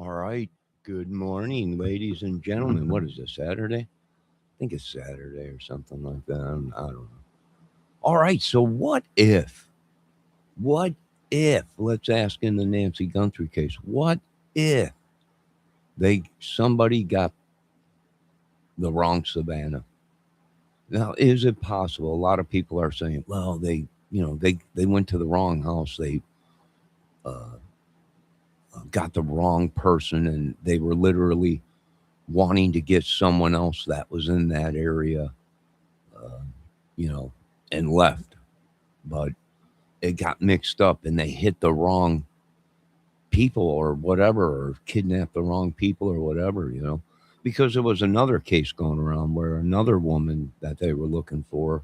All right. Good morning, ladies and gentlemen. What is this, Saturday? I think it's Saturday or something like that. I don't know. All right. So, what if, let's ask in the Nancy Guthrie case, what if somebody got the wrong Savannah? Now, is it possible? A lot of people are saying, well, they went to the wrong house. They uh, got the wrong person and they were literally wanting to get someone else that was in that area, uh, you know, and left. But it got mixed up and they hit the wrong people or whatever, or kidnapped the wrong people or whatever. Because there was another case going around where another woman that they were looking for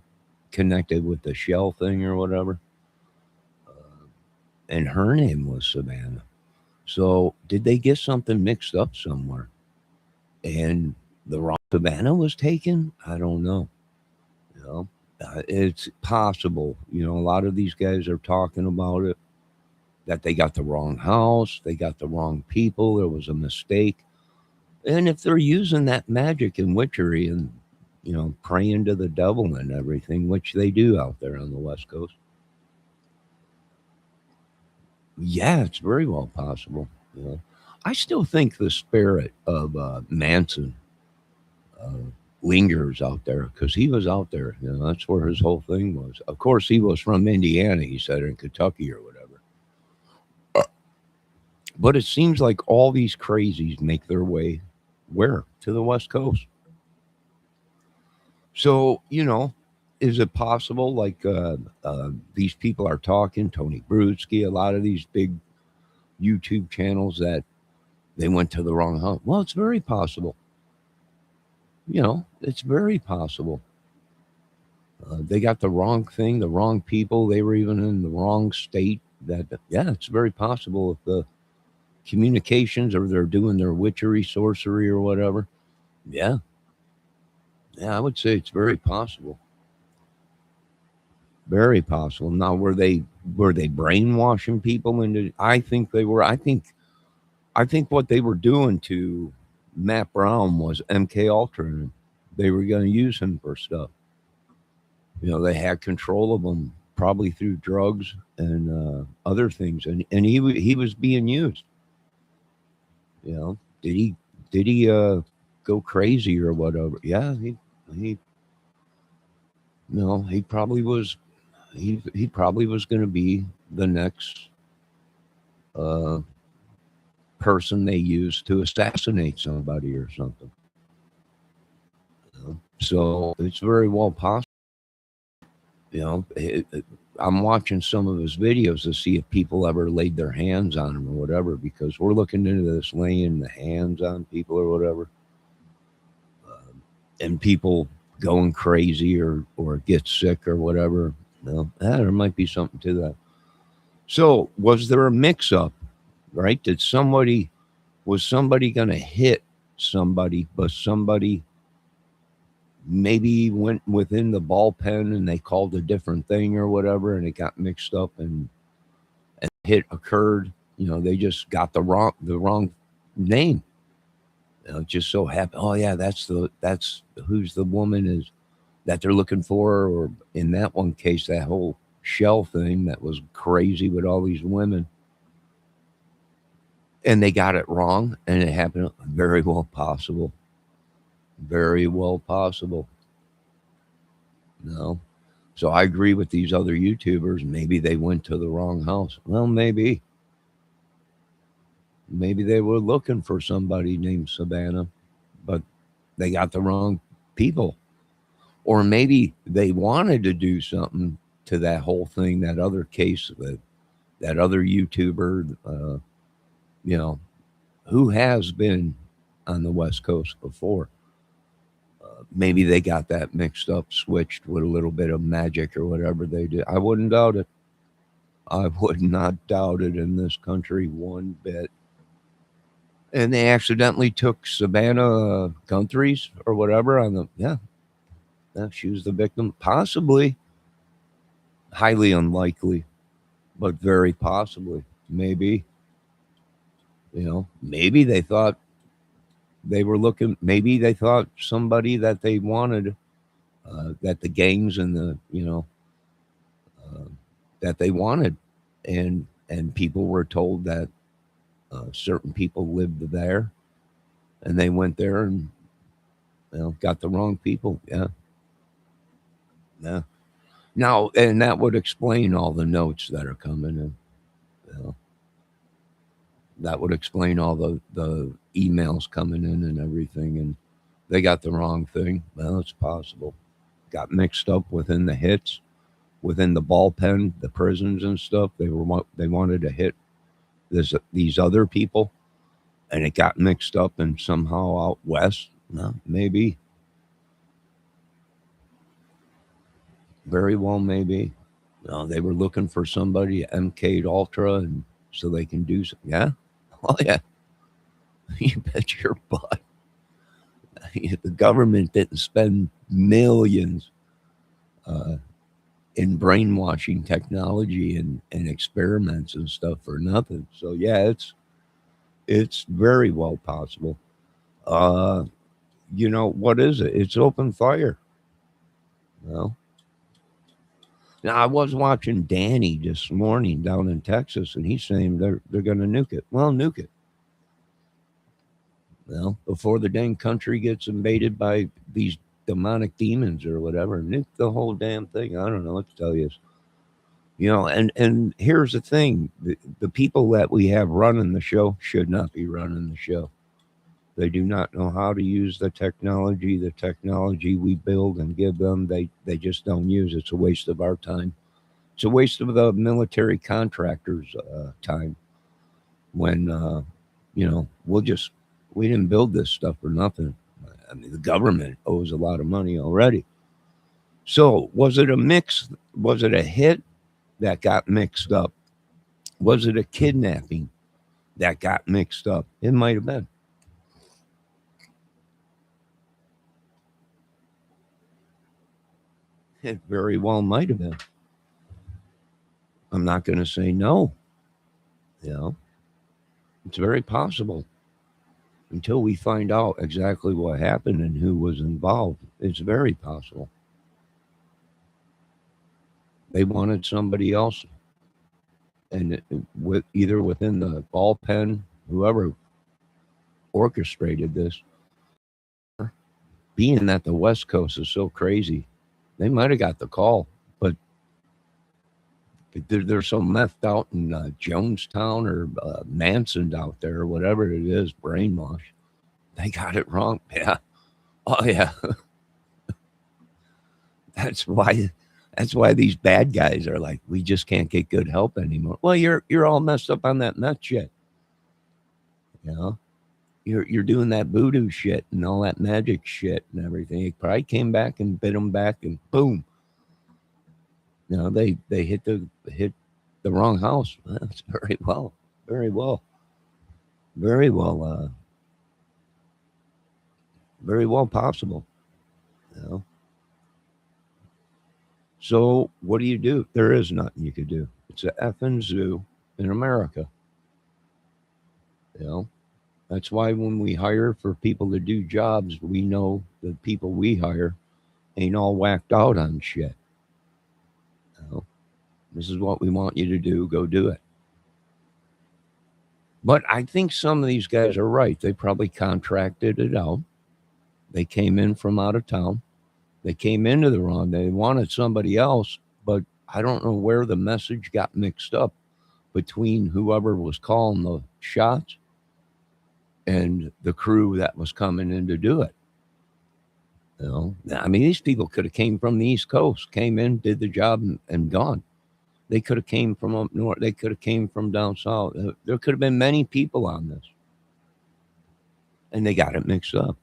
connected with the shell thing or whatever. Uh, and her name was Savannah. So did they get something mixed up somewhere? And the wrong Savannah was taken? I don't know. You know, it's possible. A lot of these guys are talking about it, that they got the wrong house, they got the wrong people, there was a mistake. And if they're using that magic and witchery and, praying to the devil and everything, which they do out there on the West Coast, yeah, it's very well possible. You know, I still think the spirit of Manson uh, lingers out there because he was out there. That's where his whole thing was. Of course, he was from Indiana. He said in Kentucky or whatever. But it seems like all these crazies make their way where? To the West Coast. So, is it possible like these people are talking, Tony Brutsky, a lot of these big YouTube channels, that they went to the wrong house? Well, it's very possible. It's very possible. They got the wrong thing, the wrong people. They were even in the wrong state. Yeah, it's very possible if the communications or they're doing their witchery, sorcery, or whatever. Yeah, yeah, I would say it's very possible. Very possible. Now, were they brainwashing people into? I think they were. I think what they were doing to Matt Brown was MK Ultra. And they were going to use him for stuff. They had control of him probably through drugs and other things, and he was being used. Did he go crazy or whatever? Yeah, he no, he probably was going to be the next uh, person they used to assassinate somebody or something. So it's very well possible. I'm watching some of his videos to see if people ever laid their hands on him or whatever, because we're looking into this laying the hands on people or whatever, and people going crazy or get sick or whatever. There might be something to that. So was there a mix up? Right? Was somebody going to hit somebody, but somebody maybe went within the ballpen and they called a different thing or whatever, and it got mixed up and hit occurred. They just got the wrong name. It just so happened. Oh yeah, that's who's the woman is that they're looking for, or in that one case, that whole shell thing that was crazy with all these women, and they got it wrong, and it happened. Very well possible. Very well possible. No. So I agree with these other YouTubers. Maybe they went to the wrong house. Well, maybe they were looking for somebody named Savannah, but they got the wrong people. Or maybe they wanted to do something to that whole thing, that other case, that other YouTuber, you know, who has been on the West Coast before. Maybe they got that mixed up, switched with a little bit of magic or whatever they did. I wouldn't doubt it. I would not doubt it in this country one bit. And they accidentally took Savannah Guthries or whatever on the, yeah, she was the victim. Possibly, highly unlikely, but very possibly, maybe. Maybe they thought they were looking. Maybe they thought somebody that they wanted, that the gangs and uh, that they wanted, and people were told that certain people lived there, and they went there and got the wrong people. Yeah, yeah. Now, and that would explain all the notes that are coming in. You know, that would explain all the emails coming in and everything, and they got the wrong thing. Well, it's possible. Got mixed up within the hits, within the ballpen, the prisons and stuff. They wanted to hit these other people, and it got mixed up and somehow out west. No, maybe, very well, maybe. They were looking for somebody MK'd Ultra, and so they can do some. Yeah, oh yeah, you bet your butt. The government didn't spend millions uh, in brainwashing technology and experiments and stuff for nothing. So yeah, it's very well possible. Uh, what is it? It's open fire. Well, now I was watching Danny this morning down in Texas, and he's saying they're going to nuke it. Well, nuke it. Well, before the dang country gets invaded by these demonic demons or whatever, nuke the whole damn thing. I don't know what to tell you. And here's the thing: the people that we have running the show should not be running the show. They do not know how to use the technology. The technology we build and give them, they just don't use. It's a waste of our time. It's a waste of the military contractors' time. When we didn't build this stuff for nothing. I mean, the government owes a lot of money already. So was it a mix? Was it a hit that got mixed up? Was it a kidnapping that got mixed up? It might have been. It very well might have been. I'm not going to say no. You know, it's very possible. Until we find out exactly what happened and who was involved, it's very possible. They wanted somebody else, and with either within the ball pen, whoever orchestrated this, being that the West Coast is so crazy, they might have got the call, but they're so methed out in Jonestown or Manson out there, or whatever it is, brainwash. They got it wrong. Yeah. Oh yeah. That's why. That's why these bad guys are like, we just can't get good help anymore. Well, you're all messed up on that nut shit. You know, you're doing that voodoo shit and all that magic shit and everything. It probably came back and bit them back, and boom. They hit the wrong house. That's very well, very well, very well possible. You know. So what do you do? There is nothing you could do. It's a effing zoo in America. You know. That's why when we hire for people to do jobs, we know the people we hire ain't all whacked out on shit. You know. This is what we want you to do. Go do it. But I think some of these guys are right. They probably contracted it out. They came in from out of town. They came into the wrong. They wanted somebody else, but I don't know where the message got mixed up between whoever was calling the shots and the crew that was coming in to do it. I mean, these people could have came from the East Coast, came in, did the job, and gone. They could have came from up north. They could have came from down south. There could have been many people on this, and they got it mixed up.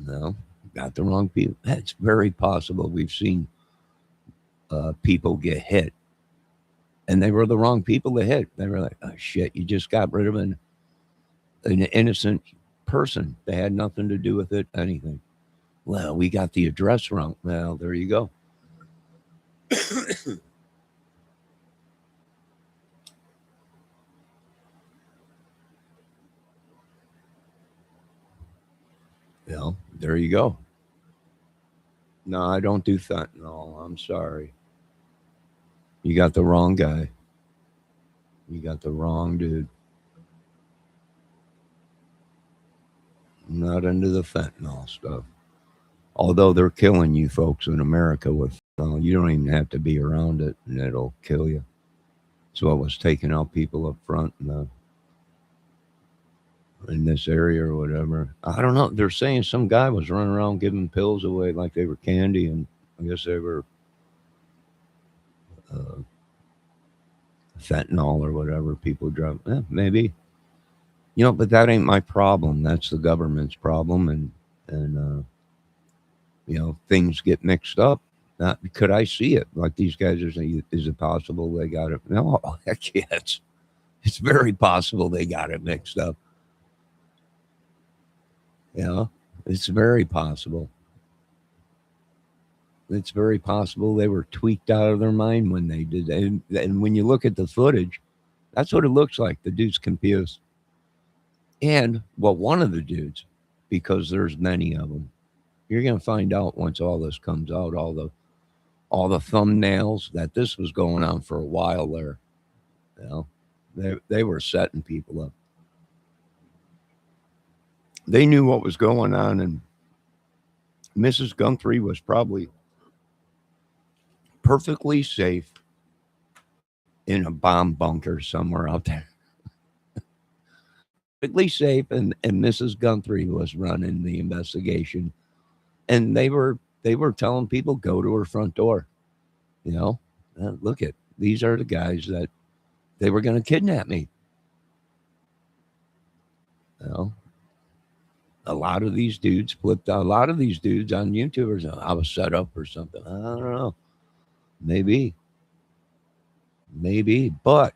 No, got the wrong people. That's very possible. We've seen people get hit, and they were the wrong people to hit. They were like, "Oh shit, you just got rid of an innocent person. They had nothing to do with it, anything." Well, we got the address wrong. Well, there you go. You know, there you go. No, I don't do fentanyl. I'm sorry. You got the wrong guy. You got the wrong dude. I'm not into the fentanyl stuff. Although they're killing you folks in America with fentanyl, you don't even have to be around it, and it'll kill you. So it was taking out people up front in this area or whatever. I don't know. They're saying some guy was running around giving pills away like they were candy, and I guess they were uh, fentanyl or whatever. People drive. Maybe, but that ain't my problem. That's the government's problem, and things get mixed up. Not could I see it like these guys are saying? Is it possible they got it? No, heck yeah, it's very possible they got it mixed up. It's very possible. It's very possible they were tweaked out of their mind when they did. And when you look at the footage, that's what it looks like. The dude's confused. And, well, one of the dudes, because there's many of them, you're going to find out once all this comes out, all the thumbnails, that this was going on for a while there. They were setting people up. They knew what was going on, and Mrs. Guthrie was probably perfectly safe in a bomb bunker somewhere out there. Perfectly safe, and Mrs. Guthrie was running the investigation, and they were telling people go to her front door. Look at these are the guys that they were going to kidnap me. A lot of these dudes flipped out. A lot of these dudes on YouTubers, I was set up or something. I don't know. Maybe, but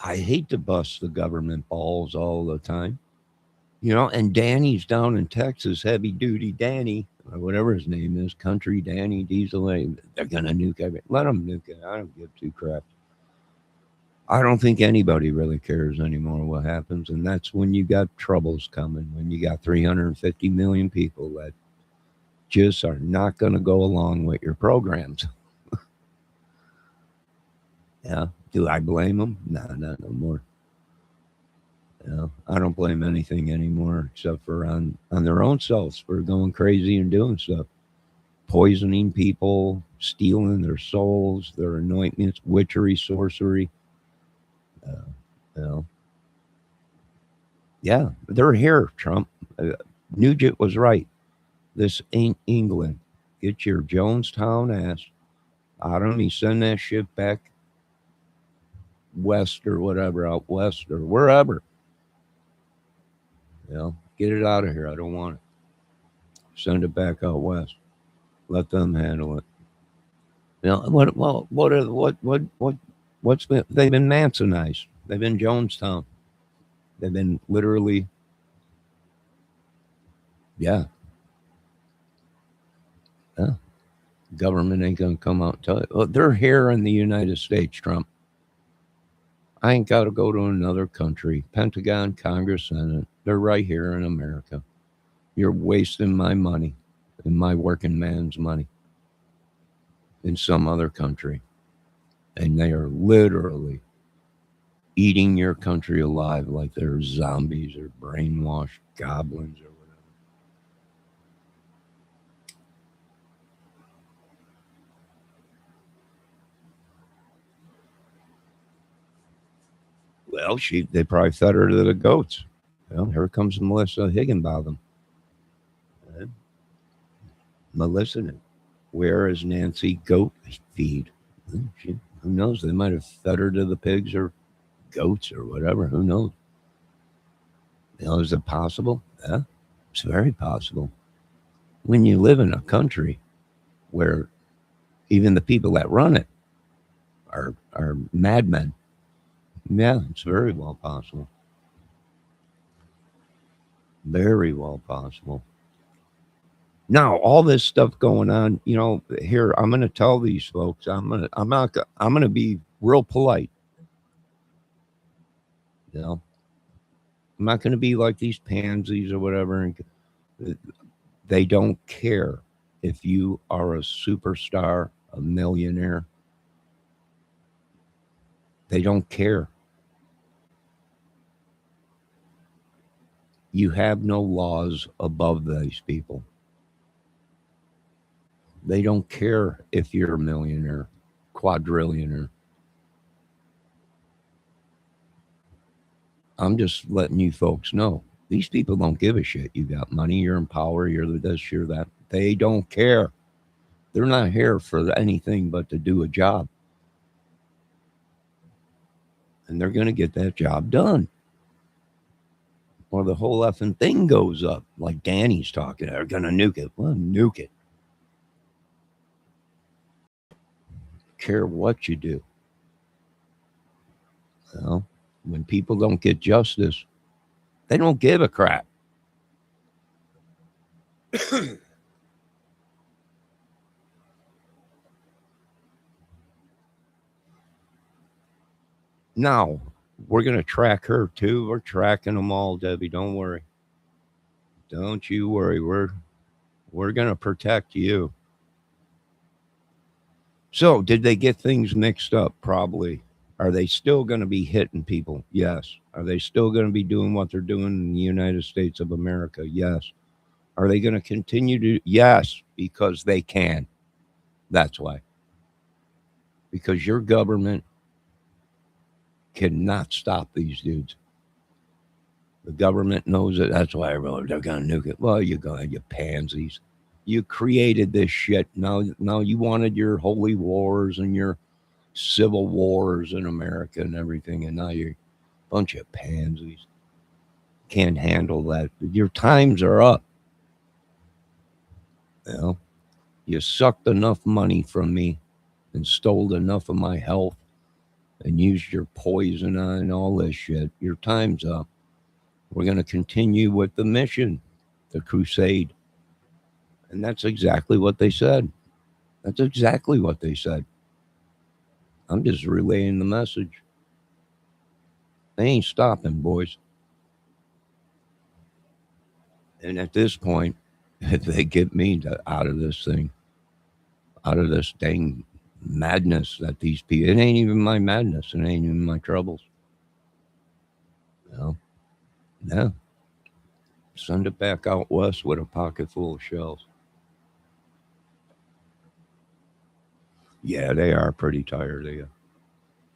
I hate to bust the government balls all the time. And Danny's down in Texas, heavy duty Danny, or whatever his name is, Country Danny Diesel. They're gonna nuke everything. Let them nuke it. I don't give two craps. I don't think anybody really cares anymore what happens, and that's when you got troubles coming. When you got 350 million people that just are not going to go along with your programs. Yeah. Do I blame them? No, not no more. I don't blame anything anymore except for on their own selves for going crazy and doing stuff, poisoning people, stealing their souls, their anointments, witchery, sorcery. Uh, you know, yeah, they're here, Trump. Nugent was right. This ain't England. Get your Jonestown ass out of me. Send that shit back west or whatever, out west or wherever. Get it out of here. I don't want it. Send it back out west. Let them handle it. What's been? They've been Mansonized. They've been Jonestown. They've been literally, yeah. Yeah. Government ain't gonna come out and tell it. Well, they're here in the United States, Trump. I ain't got to go to another country. Pentagon, Congress, Senate. They're right here in America. You're wasting my money and my working man's money in some other country. And they are literally eating your country alive like they're zombies or brainwashed goblins or whatever. Well, they probably fed her to the goats. Well, here comes Melissa Higginbotham. Melissa, where is Nancy goat feed? Who knows? They might have fed her to the pigs or goats or whatever. Who knows? Is it possible? Yeah, it's very possible. When you live in a country where even the people that run it are madmen, yeah, it's very well possible. Very well possible. Now, all this stuff going on, here I'm going to tell these folks. I'm going to be real polite. You know, I'm not going to be like these pansies or whatever. And they don't care if you are a superstar, a millionaire. They don't care. You have no laws above these people. They don't care if you're a millionaire, quadrillionaire. I'm just letting you folks know. These people don't give a shit. You got money, you're in power, you're this, you're that. They don't care. They're not here for anything but to do a job. And they're going to get that job done. Or the whole effing thing goes up, like Danny's talking. They're going to nuke it. Well, nuke it. Care what you do. Well, when people don't get justice, they don't give a crap. Now, we're going to track her too. We're tracking them all, Debbie. Don't worry. Don't you worry. We're going to protect you. So, did they get things mixed up? Probably. Are they still going to be hitting people? Yes. Are they still going to be doing what they're doing in the United States of America? Yes. Are they going to continue to? Yes, because they can. That's why. Because your government cannot stop these dudes. The government knows it. That's why they're going to nuke it. Well, you pansies. You created this shit. Now you wanted your holy wars and your civil wars in America and everything, and now you're a bunch of pansies. Can't handle that. Your times are up. You know, you sucked enough money from me and stole enough of my health and used your poison on all this shit. Your time's up. We're going to continue with the mission, the crusade. And that's exactly what they said. That's exactly what they said. I'm just relaying the message. They ain't stopping, boys. And at this point, if they get me out of this thing, out of this dang madness that these people, it ain't even my madness. It ain't even my troubles. No. No. Send it back out west with a pocket full of shells. Yeah, they are pretty tired of you.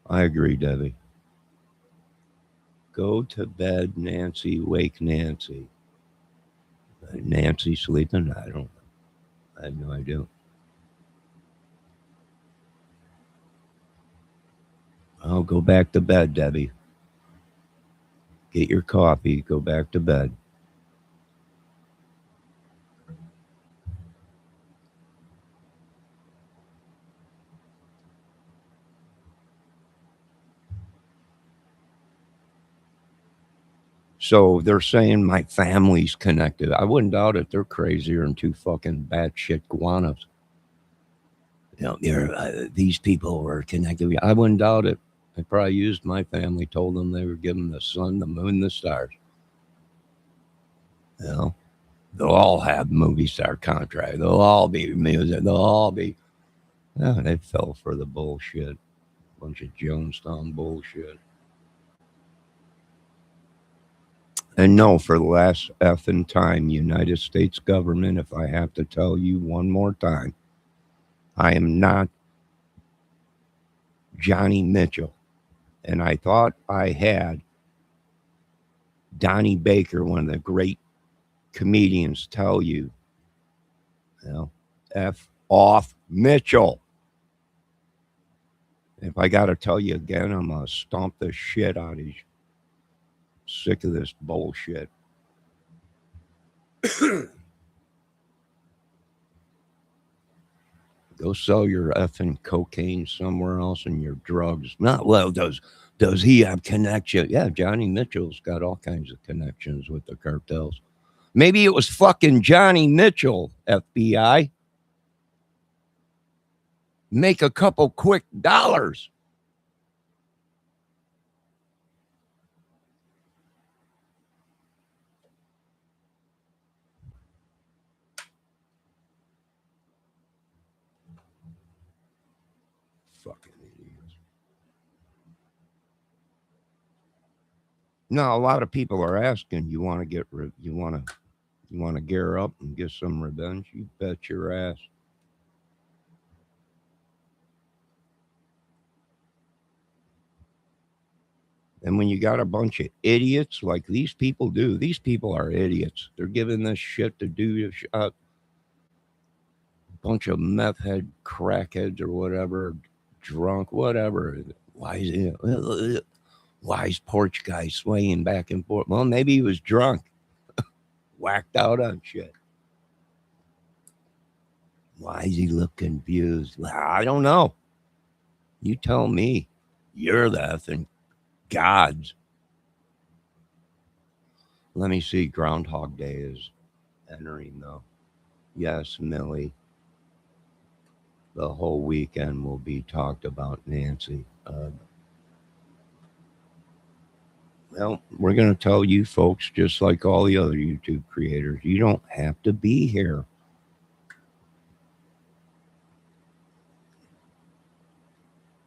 I agree, Debbie. Go to bed, Nancy. Wake Nancy. Nancy sleeping? I don't know. I have no idea. I'll go back to bed, Debbie. Get your coffee. Go back to bed. So they're saying my family's connected. I wouldn't doubt it. They're crazier than two fucking batshit guanas. These people were connected. I wouldn't doubt it. They probably used my family, told them they were giving the sun, the moon, the stars. You know, they'll all have movie star contract. They'll all be music. They'll all be. Yeah, they fell for the bullshit. Bunch of Jonestown bullshit. And no, for the last effing time, United States government, if I have to tell you one more time, I am not Johnny Mitchell. And I thought I had Donnie Baker, one of the great comedians, tell you, F off Mitchell. If I got to tell you again, I'm going to stomp the shit out of you. Sick of this bullshit. Go sell your effing cocaine somewhere else and your drugs. Not well, does he have connection? Yeah, Johnny Mitchell's got all kinds of connections with the cartels. Maybe it was fucking Johnny Mitchell, FBI. Make a couple quick dollars. Now, a lot of people are asking, you want to gear up and get some revenge? You bet your ass. And when you got a bunch of idiots like these people do, these people are idiots. They're giving this shit to do a bunch of meth head crackheads or whatever, drunk, whatever. Why is why is porch guy swaying back and forth? Well, maybe he was drunk, whacked out on shit. Why does he look confused? I don't know. You tell me. You're the effing gods. Let me see. Groundhog Day is entering, though. Yes, Millie. The whole weekend will be talked about Nancy. Well, we're going to tell you folks, just like all the other YouTube creators, you don't have to be here.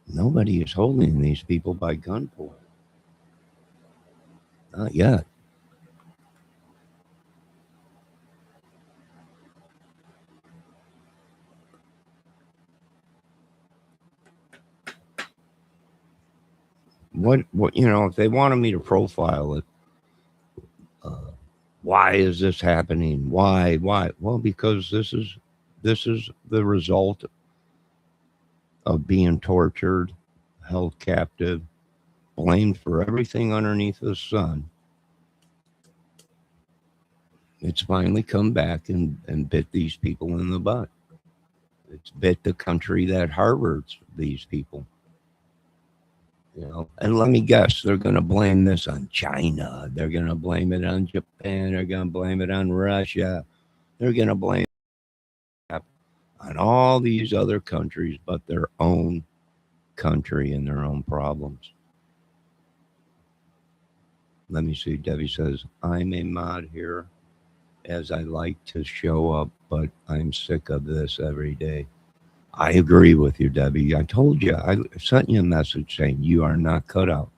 Nobody is holding these people by gunpoint. Not yet. What, if they wanted me to profile it, why is this happening? Why? Well, because this is the result of being tortured, held captive, blamed for everything underneath the sun. It's finally come back and bit these people in the butt. It's bit the country that harbors these people. And let me guess, they're going to blame this on China. They're going to blame it on Japan. They're going to blame it on Russia. They're going to blame it on all these other countries, but their own country and their own problems. Let me see. Debbie says, I'm a mod here as I like to show up, but I'm sick of this every day. I agree with you, Debbie. I told you, I sent you a message saying you are not cut out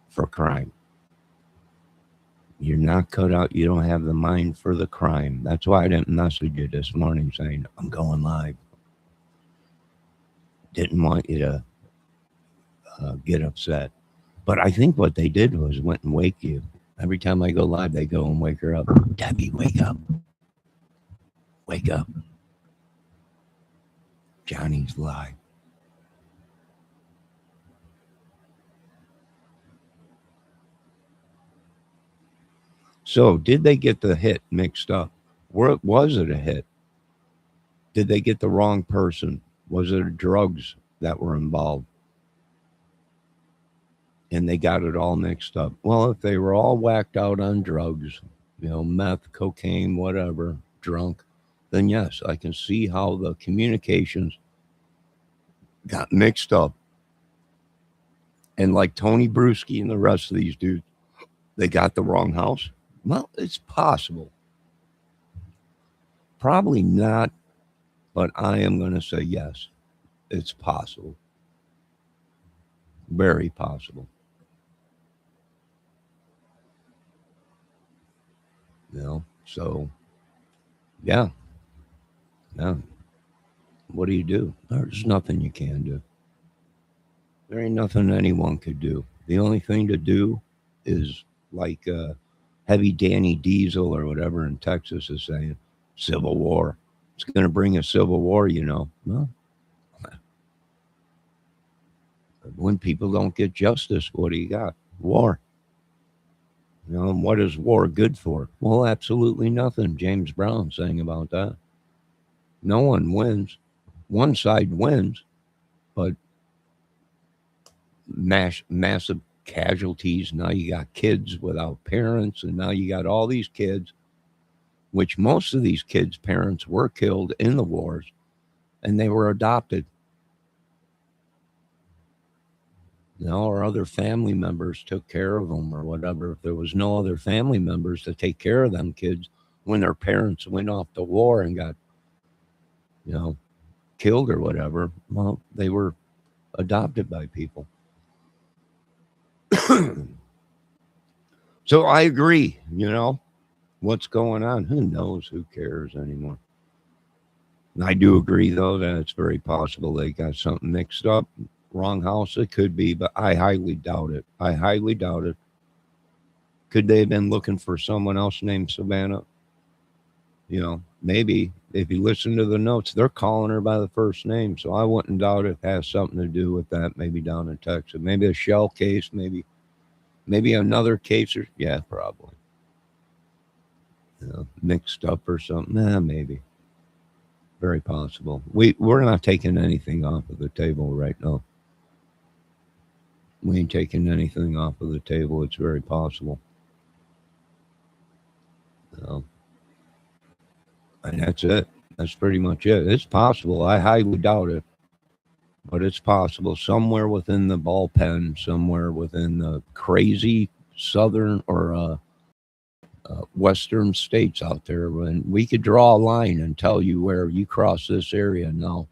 for crime. You're not cut out. You don't have the mind for the crime. That's why I didn't message you this morning saying, I'm going live. Didn't want you to get upset. But I think what they did was went and wake you. Every time I go live, they go and wake her up. Debbie, wake up. Wake up. Johnny's live. So, did they get the hit mixed up? Was it a hit? Did they get the wrong person? Was it drugs that were involved? And they got it all mixed up. Well, if they were all whacked out on drugs, meth, cocaine, whatever, drunk, then yes, I can see how the communications got mixed up. And like Tony Bruschi and the rest of these dudes, they got the wrong house. Well, it's possible. Probably not, but I am going to say yes. It's possible. Very possible. So, yeah. What do you do? There's nothing you can do. There ain't nothing anyone could do. The only thing to do is like Heavy Danny Diesel or whatever in Texas is saying, civil war. It's going to bring a civil war, Well, when people don't get justice, what do you got? War. And what is war good for? Well, absolutely nothing. James Brown saying about that. No one wins. One side wins, but massive casualties. Now you got kids without parents, and now you got all these kids, which most of these kids' parents were killed in the wars, and they were adopted. Or other family members took care of them or whatever. If there was no other family members to take care of them kids when their parents went off to war and got, killed or whatever, well, they were adopted by people. So I agree, what's going on. Who knows? Who cares anymore? And I do agree, though, that it's very possible they got something mixed up. Wrong house, it could be, but I highly doubt it. I highly doubt it. Could they have been looking for someone else named Suvanah? Maybe if you listen to the notes, they're calling her by the first name. So I wouldn't doubt it has something to do with that. Maybe down in Texas, maybe a shell case, maybe another case, or yeah, probably mixed up or something. Maybe very possible. We're not taking anything off of the table right now. We ain't taking anything off of the table. It's very possible. And that's it. That's pretty much it. It's possible. I highly doubt it, but it's possible. Somewhere within the bullpen, somewhere within the crazy southern or western states out there, when we could draw a line and tell you where you cross this area. No,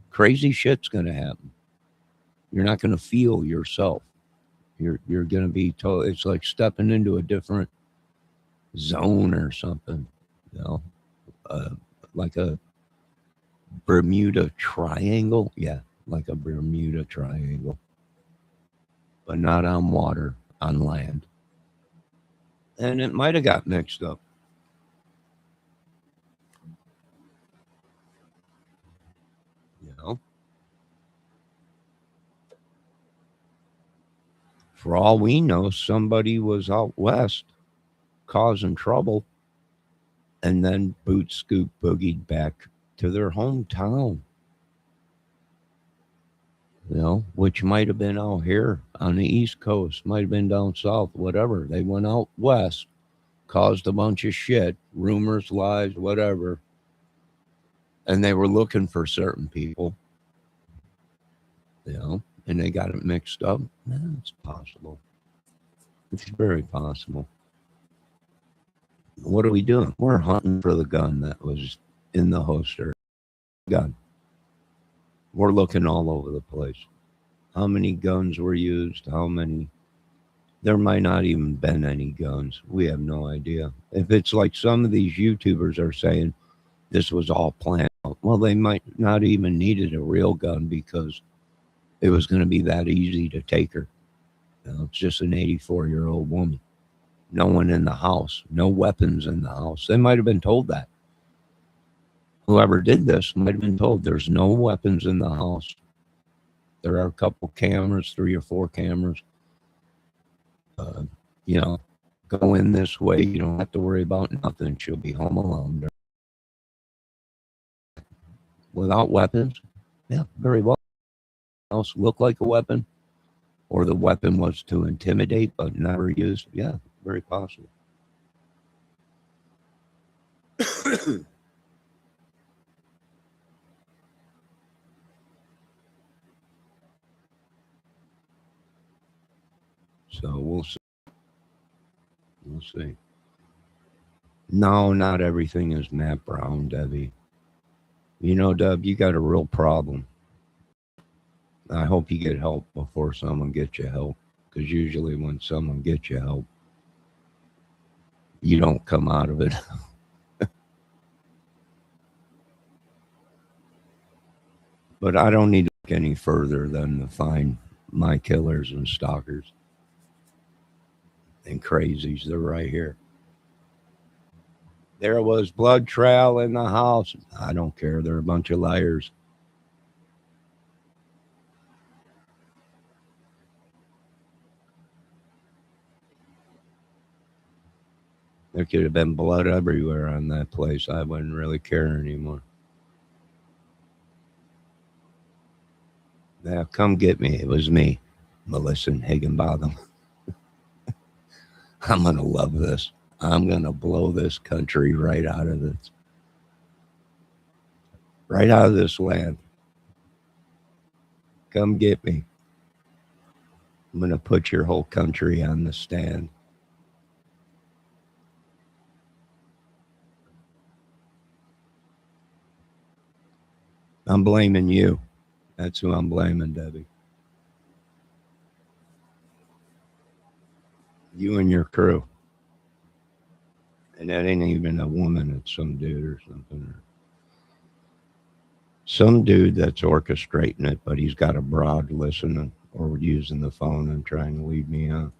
crazy shit's going to happen. You're not going to feel yourself. You're going to be told it's like stepping into a different zone or something. Uh, like a Bermuda Triangle. Yeah, like a Bermuda Triangle, but not on water, on land. And it might have got mixed up. For all we know, somebody was out west causing trouble and then boot scoop boogied back to their hometown. Which might have been out here on the East Coast, might have been down south, whatever. They went out west, caused a bunch of shit, rumors, lies, whatever. And they were looking for certain people, and they got it mixed up. It's possible. It's very possible. What are we doing? We're hunting for the gun that was in the holster. Gun. We're looking all over the place. How many guns were used? How many? There might not even been any guns. We have no idea. If it's like some of these YouTubers are saying this was all planned out, well, they might not even needed a real gun because it was going to be that easy to take her. It's just an 84-year-old woman. No one in the house. No weapons in the house. They might have been told that. Whoever did this might have been told there's no weapons in the house. There are a couple cameras, 3 or 4 cameras. Go in this way. You don't have to worry about nothing. She'll be home alone. Without weapons? Yeah, very well. Else look like a weapon? Or the weapon was to intimidate but never used? Yeah, very possible. So we'll see. We'll see. No, not everything is Matt Brown, Debbie. Deb, you got a real problem. I hope you get help before someone gets you help. Because usually when someone gets you help, you don't come out of it. But I don't need to look any further than to find my killers and stalkers and crazies. They're right here. There was blood trail in the house. I don't care. They're a bunch of liars. There could have been blood everywhere on that place. I wouldn't really care anymore. Now, come get me. It was me, Melissa Higginbotham. I'm going to love this. I'm going to blow this country right out of this. Right out of this land. Come get me. I'm going to put your whole country on the stand. I'm blaming you. That's who I'm blaming, Debbie. You and your crew. And that ain't even a woman, it's some dude or something. Some dude that's orchestrating it, but he's got a broad listening or using the phone and trying to lead me on.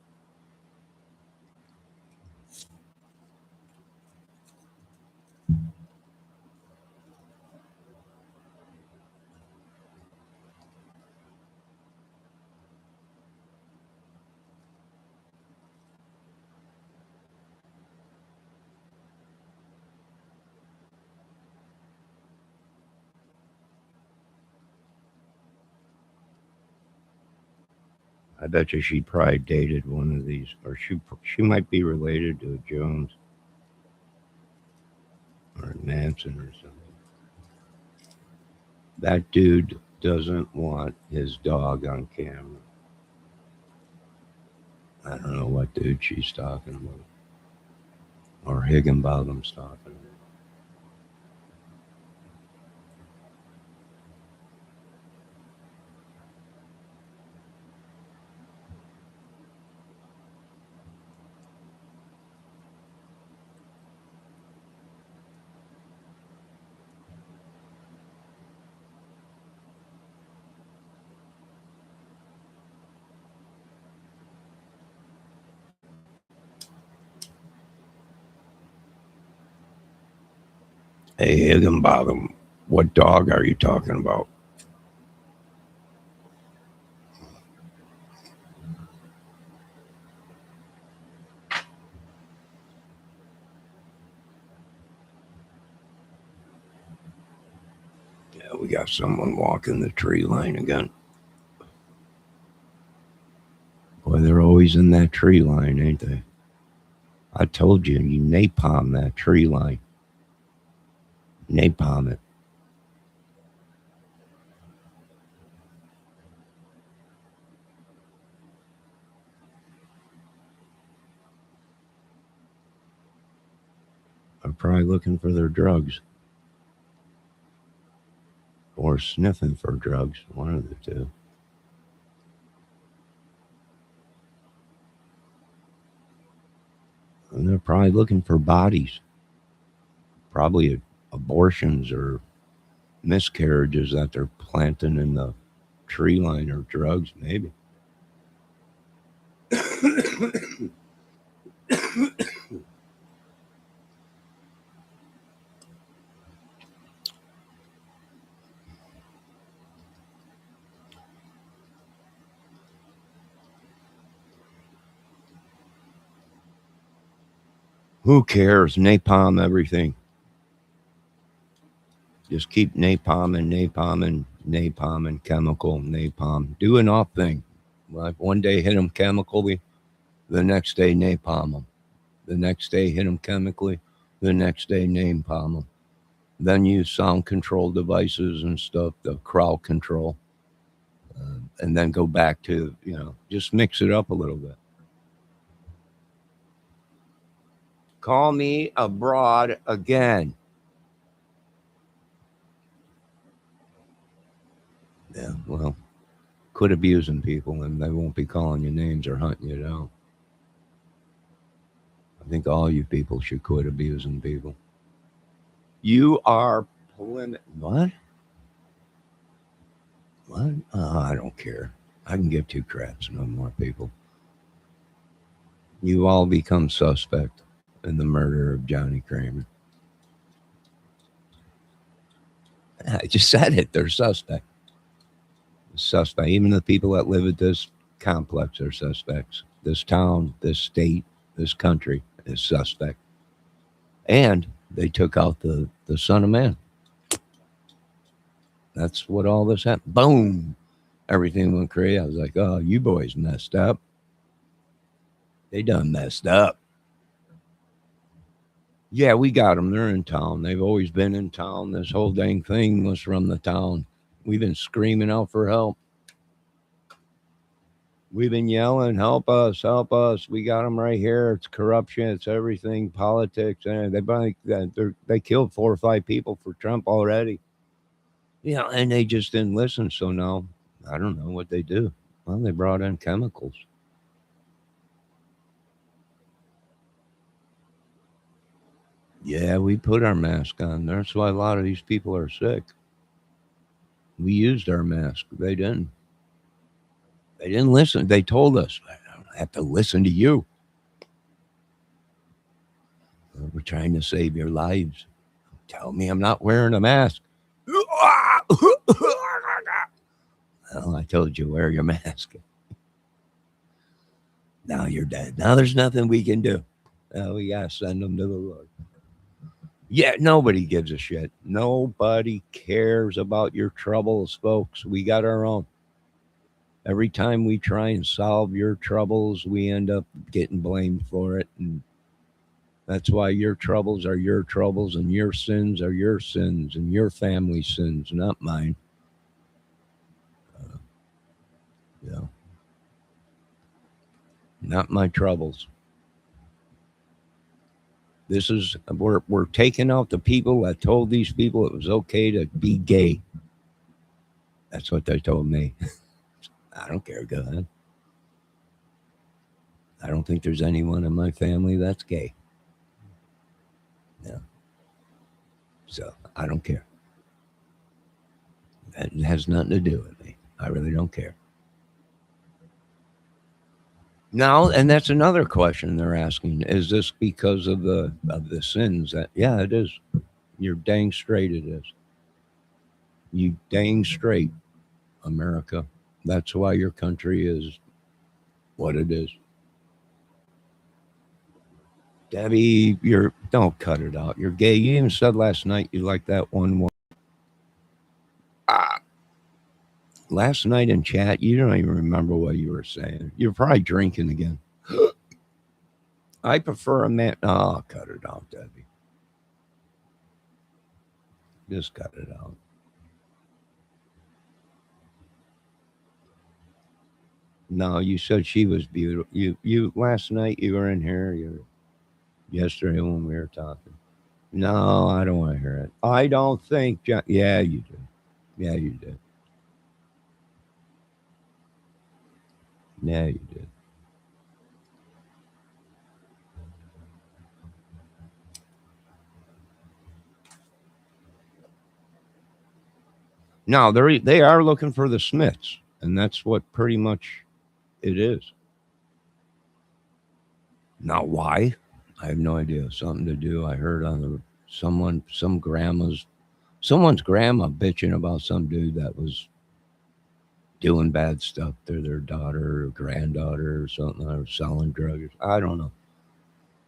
I bet you she probably dated one of these, or she might be related to a Jones or a Manson or something. That dude doesn't want his dog on camera. I don't know what dude she's talking about, or Higginbottom's talking about. Hey, Higginbottom, what dog are you talking about? Yeah, we got someone walking the tree line again. Boy, they're always in that tree line, ain't they? I told you, you napalm that tree line. Napalm it. I'm probably looking for their drugs or sniffing for drugs, one of the two. And they're probably looking for bodies, probably abortions or miscarriages that they're planting in the tree line or drugs, maybe. Who cares? Napalm everything. Just keep napalming, chemical, napalm. Do an off thing. Like one day hit them chemically, the next day napalm them. The next day hit them chemically, the next day napalm them. Then use sound control devices and stuff, the crowd control, and then go back to, just mix it up a little bit. Call me abroad again. Yeah, well, quit abusing people and they won't be calling you names or hunting you down. I think all you people should quit abusing people. You are pulling. What? What? I don't care. I can give two craps. No more people. You all become suspect in the murder of Johnny Kramer. I just said it. They're suspect. Suspect. Even the people that live at this complex are suspects. This town, this state, this country is suspect. And they took out the son of man. That's what all this happened. Boom. Everything went crazy. I was like, oh, you boys messed up. They done messed up. Yeah, we got them. They're in town. They've always been in town. This whole dang thing was from the town. We've been screaming out for help. We've been yelling, help us, help us. We got them right here. It's corruption. It's everything, politics. And they killed 4 or 5 people for Trump already. Yeah, and they just didn't listen. So now, I don't know what they do. Well, they brought in chemicals. Yeah, we put our mask on. That's why a lot of these people are sick. We used our mask. They didn't. They didn't listen. They told us, I don't have to listen to you. We're trying to save your lives. Tell me I'm not wearing a mask. Well, I told you, wear your mask. Now you're dead. Now there's nothing we can do. We got to send them to the Lord. Yeah, nobody gives a shit. Nobody cares about your troubles, folks. We got our own. Every time we try and solve your troubles, we end up getting blamed for it. And that's why your troubles are your troubles and your sins are your sins and your family sins, not mine. Uh, you know, not my troubles. This is we're taking out the people that told these people it was okay to be gay. That's what they told me. I don't care. Go ahead. I don't think there's anyone in my family that's gay. Yeah. So I don't care. That has nothing to do with me. I really don't care. Now, and that's another question they're asking: is this because of the sins? That yeah, it is. You're dang straight. It is. You dang straight, America. That's why your country is what it is. Debbie, you're don't cut it out. You're gay. You even said last night you like that one. Ah, last night in chat, you don't even remember what you were saying. You're probably drinking again. I prefer a man. Oh, cut it out, Debbie. Just cut it out. No, you said she was beautiful. You last night you were in here. You yesterday when we were talking. No, I don't want to hear it. I don't think. Yeah, you did. Yeah, you did. Yeah, you did. No, they are looking for the Smiths, and that's what pretty much it is. Now, why? I have no idea. Something to do. I heard on the someone's grandma bitching about some dude that was doing bad stuff to their daughter or granddaughter or something, or selling drugs. I don't know.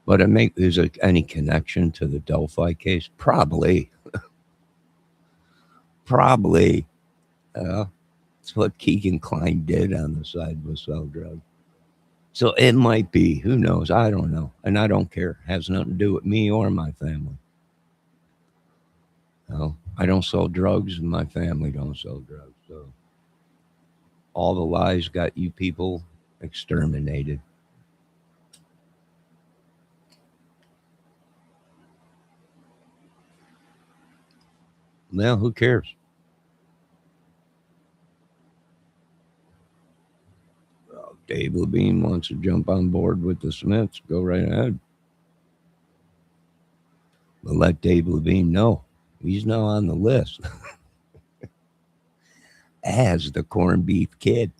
But is there any connection to the Delphi case? Probably. Probably. Uh, it's what Keegan Klein did on the side was sell drugs. So it might be. Who knows? I don't know. And I don't care. It has nothing to do with me or my family. No, I don't sell drugs and my family don't sell drugs. So all the lies got you people exterminated. Well, who cares? Well, Dave Levine wants to jump on board with the Smiths. Go right ahead. But let Dave Levine know he's now on the list as the corned beef kid.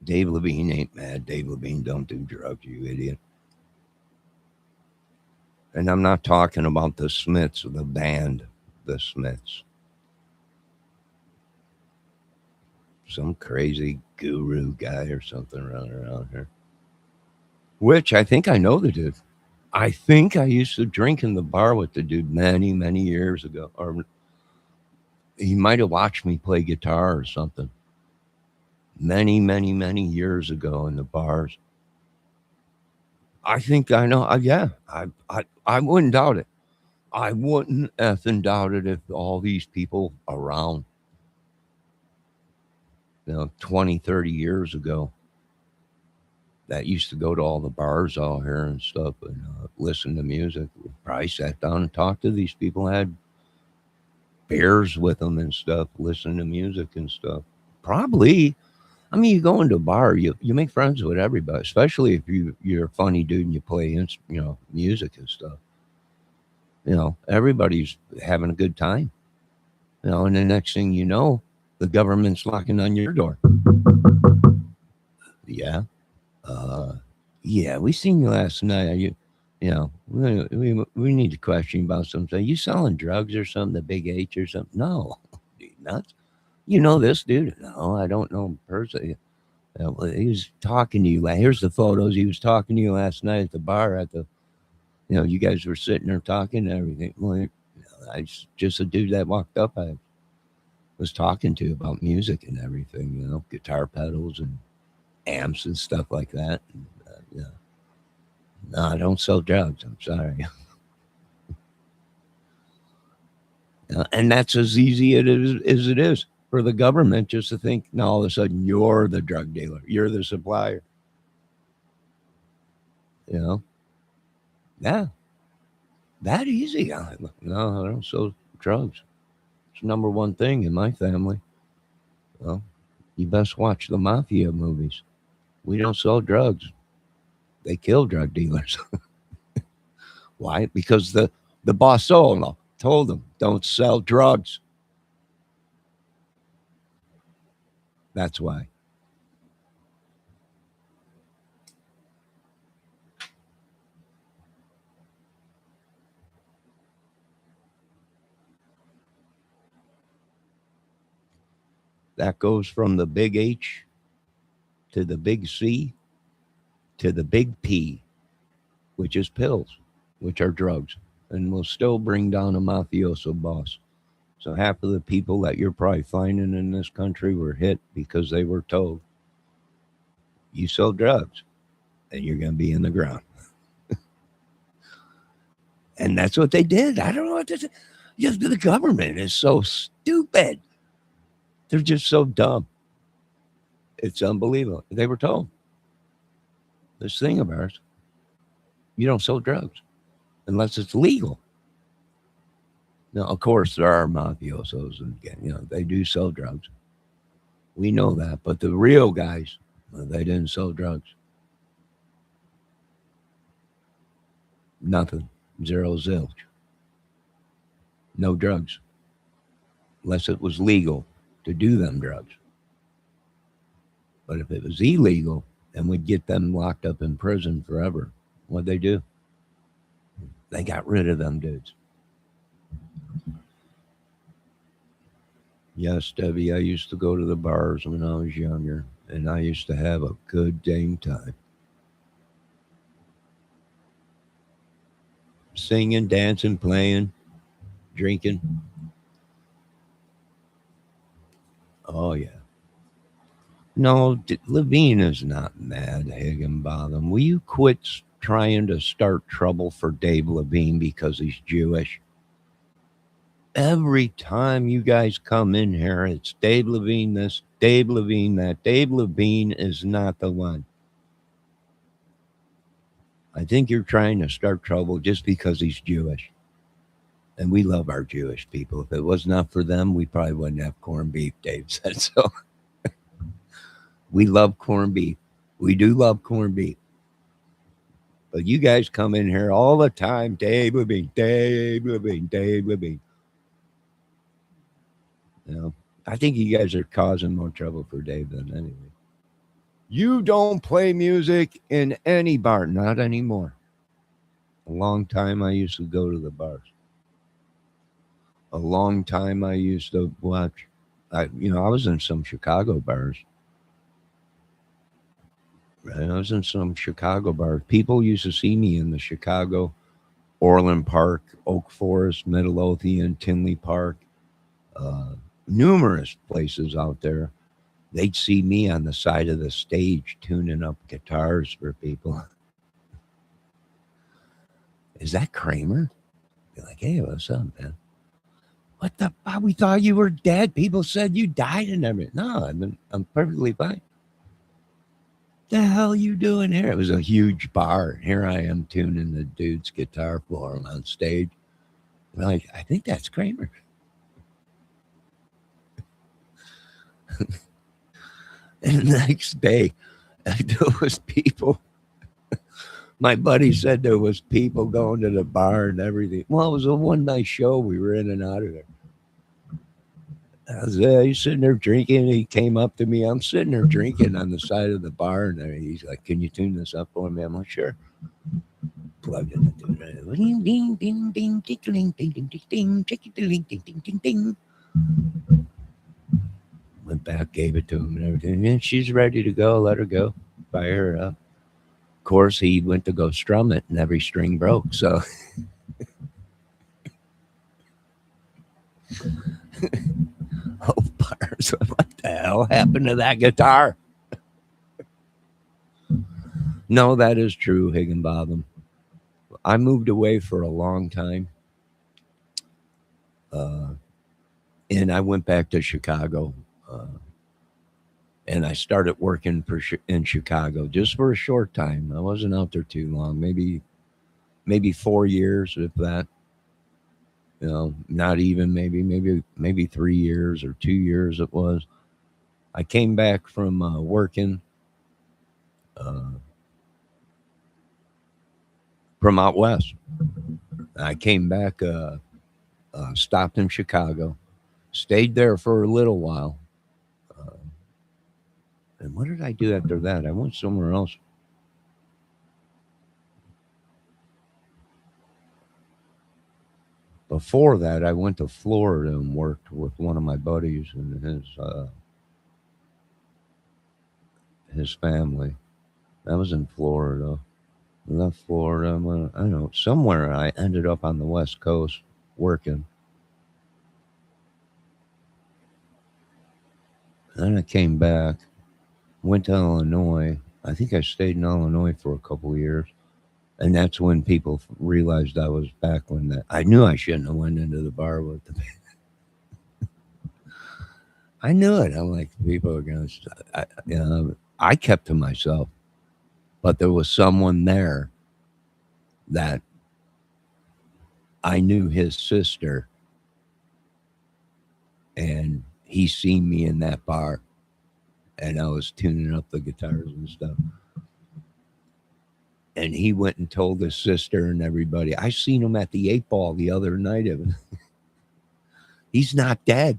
Dave Levine ain't mad. Dave Levine don't do drugs, you idiot. And I'm not talking about the Smiths, the band, the Smiths. Some crazy guru guy or something running around here. Which I think I know the dude. I think I used to drink in the bar with the dude many, many years ago. Or he might have watched me play guitar or something. Many, many, many years ago in the bars. I think I know. Yeah, I wouldn't doubt it. I wouldn't effing doubt it if all these people around, 20, 30 years ago that used to go to all the bars out here and stuff and listen to music, probably sat down and talked to these people, had beers with them and stuff, listening to music and stuff. Probably. I mean, you go into a bar, you make friends with everybody, especially if you're a funny dude and you play, music and stuff. Everybody's having a good time. And the next thing you know, the government's knocking on your door. Yeah. Uh, yeah, we seen you last night. Are we need to question you about something. Are you selling drugs or something? The big H or something? No, dude, nuts. You know this dude? No, I don't know him personally. Well, he was talking to you. Here's the photos. He was talking to you last night at the bar. You guys were sitting there talking and everything. Well, I just a dude that walked up. I was talking to about music and everything. Guitar pedals and amps and stuff like that. And, no, I don't sell drugs. I'm sorry. And that's as easy as it is for the government just to think, now all of a sudden you're the drug dealer, you're the supplier. Yeah, that easy. No, I don't sell drugs. It's the number one thing in my family. Well, you best watch the mafia movies. We don't sell drugs. They kill drug dealers. Why? Because the bossolo told them don't sell drugs. That's why. That goes from the big H to the big C to the big P, which is pills, which are drugs, and will still bring down a mafioso boss. So half of the people that you're probably finding in this country were hit because they were told, you sell drugs and you're going to be in the ground. And that's what they did. I don't know what to say. Just the government is so stupid. They're just so dumb. It's unbelievable. They were told this thing of ours, you don't sell drugs unless it's legal. Now, of course, there are mafiosos, and they do sell drugs. We know that, but the real guys, they didn't sell drugs. Nothing. Zero zilch. No drugs. Unless it was legal to do them drugs. But if it was illegal, then we'd get them locked up in prison forever. What'd they do? They got rid of them dudes. Yes, Debbie, I used to go to the bars when I was younger, and I used to have a good dang time. Singing, dancing, playing, drinking. Oh, yeah. No, Levine is not mad, Higginbotham. Will you quit trying to start trouble for Dave Levine because he's Jewish? Every time you guys come in here, it's Dave Levine this, Dave Levine that. Dave Levine is not the one. I think you're trying to start trouble just because he's Jewish. And we love our Jewish people. If it was not for them, we probably wouldn't have corned beef, Dave said. So we love corned beef. We do love corned beef. But you guys come in here all the time, Dave Levine, Dave Levine, Dave Levine. I think you guys are causing more trouble for Dave than anything. You don't play music in any bar. Not anymore. A long time I used to go to the bars. A long time I used to watch. I was in some Chicago bars. Right? I was in some Chicago bars. People used to see me in the Chicago, Orland Park, Oak Forest, Midlothian, Tinley Park, numerous places out there. They'd see me on the side of the stage tuning up guitars for people. Is that Kramer? Be like, hey, what's up, man? What the fuck? We thought you were dead. People said you died and everything. No, I'm perfectly fine. The hell you doing here? It was a huge bar. Here I am tuning the dude's guitar for him on stage. I'm like, I think that's Kramer. And the next day, there was people. My buddy said there was people going to the bar and everything. Well, it was a one night show. We were in and out of there. I was he's sitting there drinking. He came up to me. I'm sitting there drinking on the side of the bar, and he's like, "Can you tune this up for me?" I'm like, "Sure." Plugged in the tune. Ding ding ding ding ding ding ding ding ding ding ding ding ding ding. Went back, gave it to him, and everything. And she's ready to go. Let her go. Fire her up. Of course, he went to go strum it, and every string broke. So, oh, bars! What the hell happened to that guitar? No, that is true, Higginbotham. I moved away for a long time, uh, and I went back to Chicago, and I started working in Chicago just for a short time. I wasn't out there too long, maybe 4 years, if that. Not even maybe 3 years or 2 years it was. I came back from working uh, from out west. I came back, stopped in Chicago, stayed there for a little while. Uh, and what did I do after that? I went somewhere else. Before that, I went to Florida and worked with one of my buddies and his family. That was in Florida. I left Florida. I don't know, somewhere I ended up on the West Coast working. Then I came back, went to Illinois. I think I stayed in Illinois for a couple of years. And that's when people realized I was back when that I knew I shouldn't have went into the bar with the I knew it. I'm like, people are going to, I kept to myself, but there was someone there that I knew his sister, and he seen me in that bar, and I was tuning up the guitars and stuff. And he went and told his sister and everybody. I seen him at the 8 Ball the other night. He's not dead.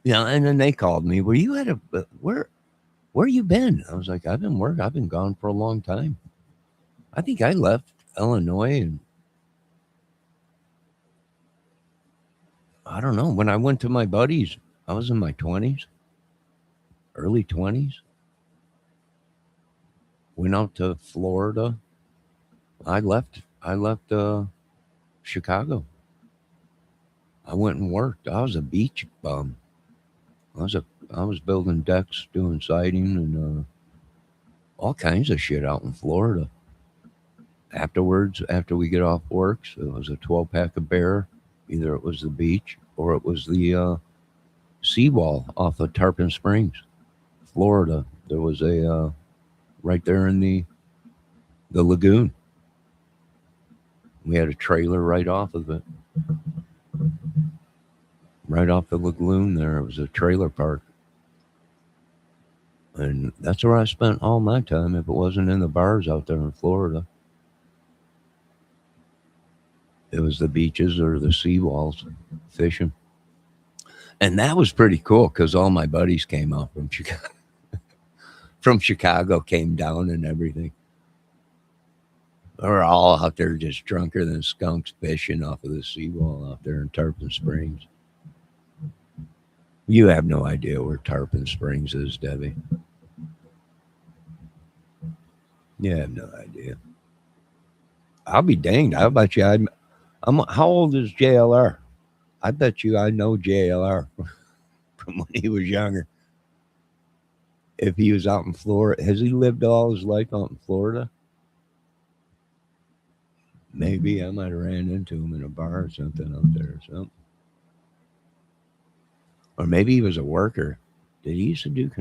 And then they called me. Were you at a where you been? I was like, I've been working. I've been gone for a long time. I think I left Illinois, and I don't know, when I went to my buddies, I was in my 20s, early 20s. Went out to Florida. I left Chicago. I went and worked. I was a beach bum. I was a I was building decks, doing siding, and all kinds of shit out in Florida. Afterwards, after we get off work, so it was a 12 pack of beer. Either it was the beach or it was the seawall off of Tarpon Springs, Florida. There was a right there in the lagoon. We had a trailer right off of it, right off the lagoon. There it was a trailer park, and that's where I spent all my time. If it wasn't in the bars out there in Florida, it was the beaches or the seawalls, fishing. And that was pretty cool because all my buddies came out from Chicago. From Chicago, came down and everything. We were all out there just drunker than skunks fishing off of the seawall out there in Tarpon Springs. You have no idea where Tarpon Springs is, Debbie. You have no idea. I'll be danged. I bet you I'm how old is JLR? I bet you I know JLR from when he was younger. If he was out in Florida, has he lived all his life out in Florida? Maybe I might have ran into him in a bar or something out there or something. Or maybe he was a worker. Did he used to do?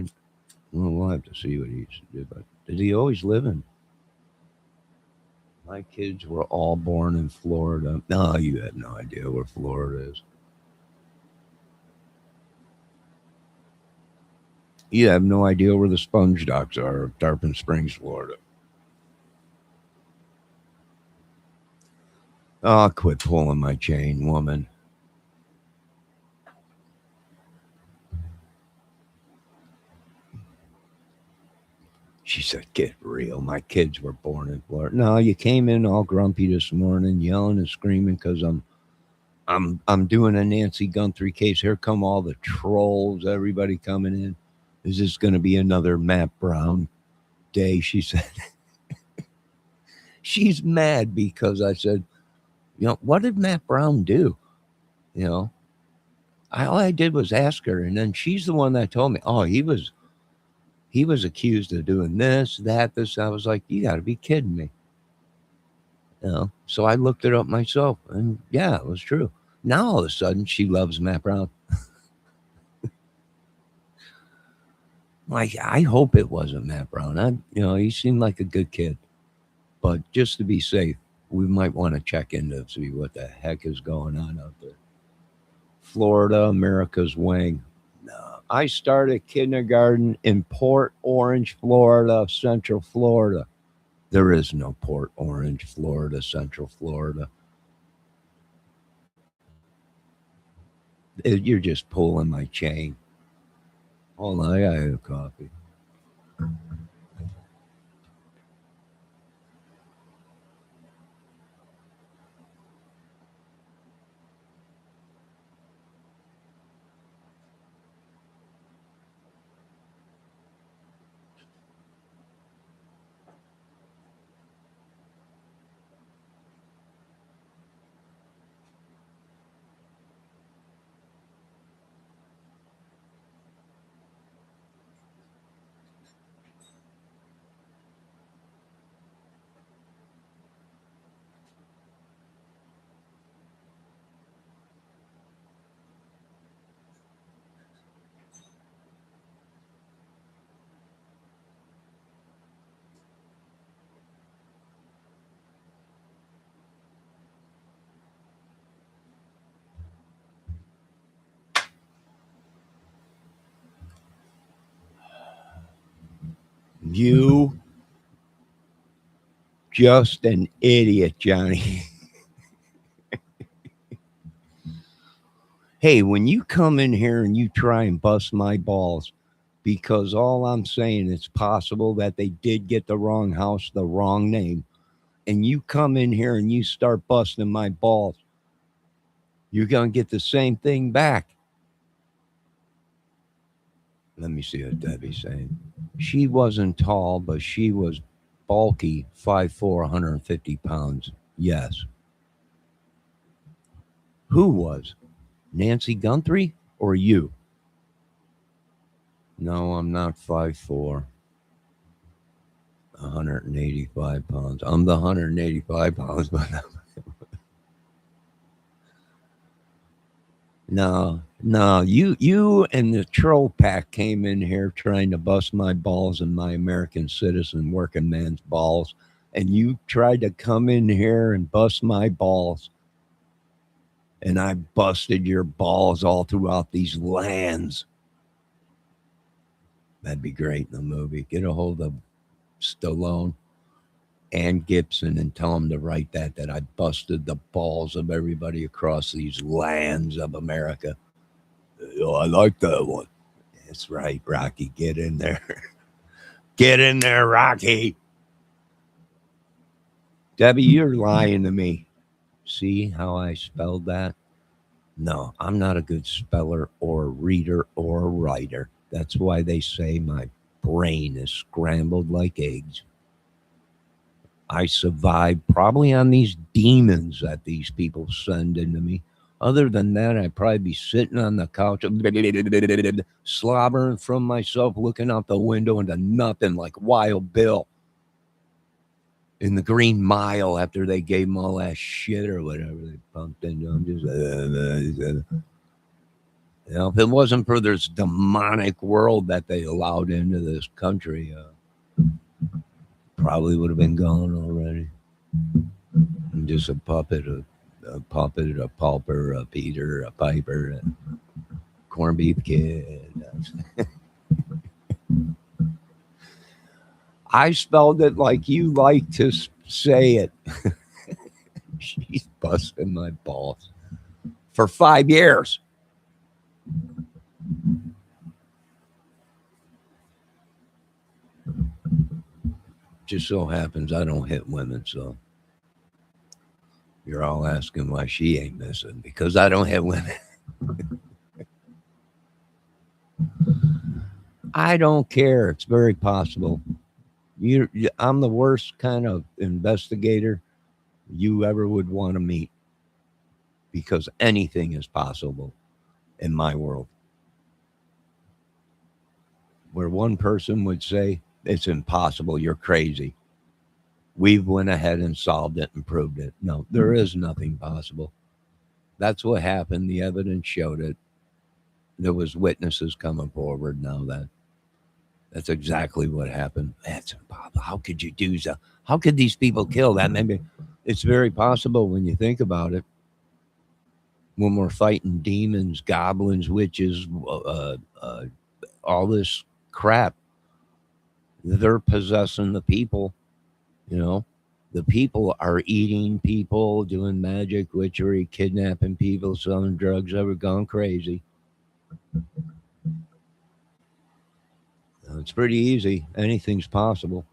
Well, we'll have to see what he used to do. But did he always live in? My kids were all born in Florida. No, you have no idea where Florida is. You have no idea where the sponge docks are of Tarpon Springs, Florida. Oh, quit pulling my chain, woman. She said, "Get real. My kids were born in Florida." No, you came in all grumpy this morning, yelling and screaming because I'm doing a Nancy Guthrie case. Here come all the trolls, everybody coming in. Is this going to be another Matt Brown day? She said. She's mad because I said, what did Matt Brown do? You know, all I did was ask her, and then she's the one that told me, oh, he was accused of doing this, that, this. I was like, you got to be kidding me. So I looked it up myself, and yeah, it was true. Now all of a sudden, she loves Matt Brown. Like, I hope it wasn't Matt Brown. He seemed like a good kid, but just to be safe, we might want to check into see what the heck is going on out there. Florida, America's wing. No, I started kindergarten in Port Orange, Florida, Central Florida. There is no Port Orange, Florida, Central Florida. You're just pulling my chain. Hold on, I gotta have coffee. You just an idiot, Johnny. Hey, when you come in here and you try and bust my balls, because all I'm saying it's possible that they did get the wrong house, the wrong name, and you come in here and you start busting my balls, you're going to get the same thing back. Let me see what Debbie's saying. She wasn't tall, but she was bulky, 5'4", 150 pounds. Yes. Who was? Nancy Guthrie or you? No, I'm not 5'4", 185 pounds. I'm the 185 pounds, but no, you and the troll pack came in here trying to bust my balls and my American citizen working man's balls, and you tried to come in here and bust my balls, and I busted your balls all throughout these lands. That'd be great in the movie. Get a hold of Stallone and Gibson and tell them to write that I busted the balls of everybody across these lands of America. Oh, I like that one. That's right, Rocky. Get in there. Get in there, Rocky. Debbie, you're lying to me. See how I spelled that? No, I'm not a good speller or reader or writer. That's why they say my brain is scrambled like eggs. I survived probably on these demons that these people send into me. Other than that, I'd probably be sitting on the couch, slobbering from myself, looking out the window into nothing like Wild Bill in the Green Mile after they gave him all that shit or whatever they pumped into him. If it wasn't for this demonic world that they allowed into this country, probably would have been gone already. I'm just a puppet, a pauper, a Peter, a Piper, a corned beef kid. I spelled it like you like to say it. She's busting my balls for 5 years. Just so happens I don't hit women, so you're all asking why she ain't missing, because I don't hit women. I don't care. It's very possible. I'm the worst kind of investigator you ever would want to meet, because anything is possible in my world. Where one person would say, it's impossible, you're crazy. We went ahead and solved it and proved it. No, there is nothing possible. That's what happened. The evidence showed it. There was witnesses coming forward now that that's exactly what happened. That's impossible. How could you do so? How could these people kill that? Maybe it's very possible when you think about it. When we're fighting demons, goblins, witches, all this crap, they're possessing the people. You know, the people are eating people, doing magic, witchery, kidnapping people, selling drugs. Ever gone crazy? It's pretty easy. Anything's possible.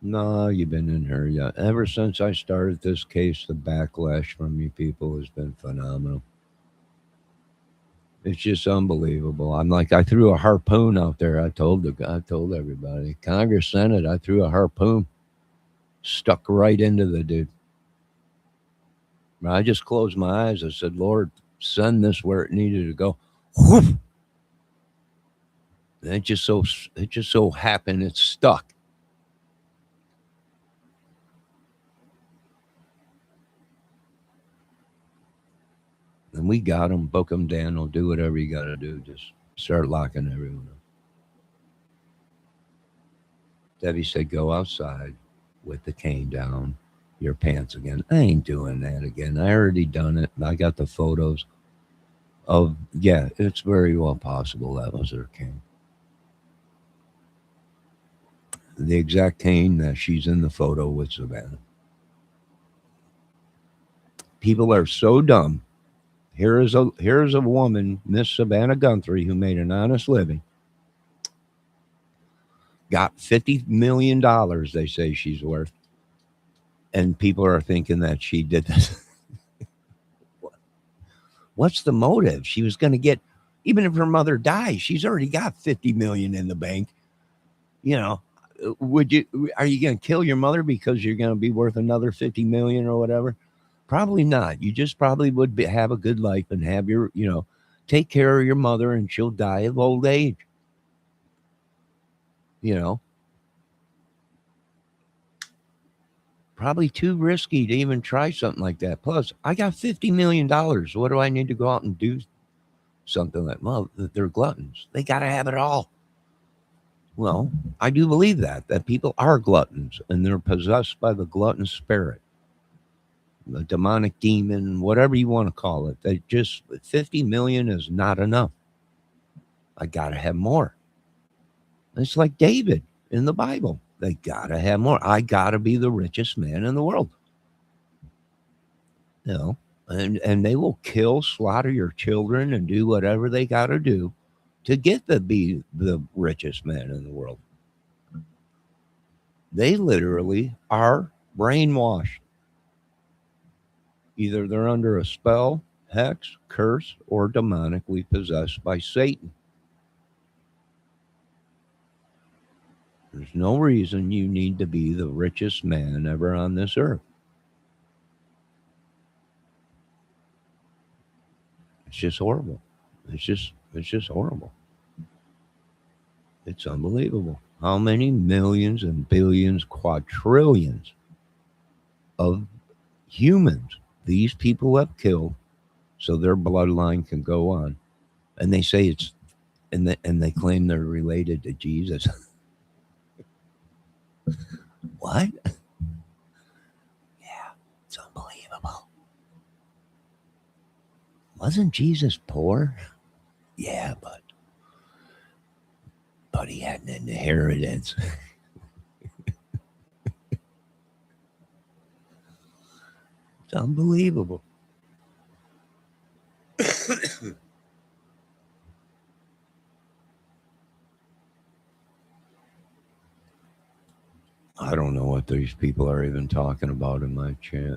No, you've been in her yet. Ever since I started this case, the backlash from you people has been phenomenal. It's just unbelievable. I'm like, I threw a harpoon out there. I told everybody, Congress, Senate, I threw a harpoon, stuck right into the dude. I just closed my eyes. I said, Lord, send this where it needed to go. Whoof! And it just so happened it's stuck. And we got them, book them, Daniel, do whatever you got to do. Just start locking everyone up. Debbie said, go outside with the cane down, your pants again. I ain't doing that again. I already done it. I got the photos of, yeah, it's very well possible that was her cane. The exact cane that she's in the photo with Suvanah. People are so dumb. Here's a woman, Miss Suvanah Guthrie, who made an honest living. Got $50 million, they say she's worth. And people are thinking that she did this. What's the motive? She was going to get, even if her mother dies, she's already got 50 million in the bank. You know, are you going to kill your mother because you're going to be worth another 50 million or whatever? Probably not. You just probably would have a good life and have your, take care of your mother, and she'll die of old age. You know, probably too risky to even try something like that. Plus, I got $50 million. What do I need to go out and do something like, well, they're gluttons. They got to have it all. Well, I do believe that people are gluttons and they're possessed by the glutton spirit, the demonic demon, whatever you want to call it. They just, 50 million is not enough. I got to have more. It's like David in the Bible. They got to have more. I got to be the richest man in the world. And they will kill, slaughter your children and do whatever they got to do to get to be the richest man in the world. They literally are brainwashed. Either they're under a spell, hex, curse, or demonically possessed by Satan. There's no reason you need to be the richest man ever on this earth. It's just horrible. It's just horrible. It's unbelievable. How many millions and billions, quadrillions of humans these people have killed so their bloodline can go on. And they say it's, and they claim they're related to Jesus. What? Yeah, it's unbelievable. Wasn't Jesus poor? Yeah, but But he had an inheritance. It's unbelievable. I don't know what these people are even talking about in my chat.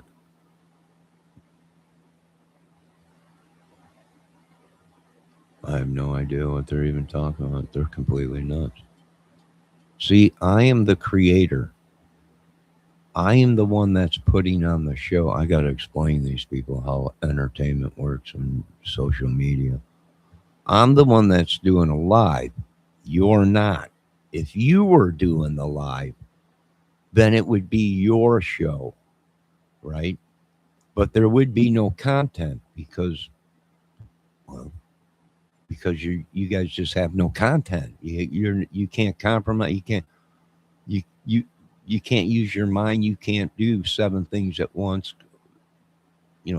I have no idea what they're even talking about. They're completely nuts. See, I am the creator. I am the one that's putting on the show. I got to explain these people how entertainment works and social media. I'm the one that's doing a live. You're not. If you were doing the live, then it would be your show, right? But there would be no content well, because you guys just have no content. You can't compromise. You you you can't use your mind. You can't do 7 things at once.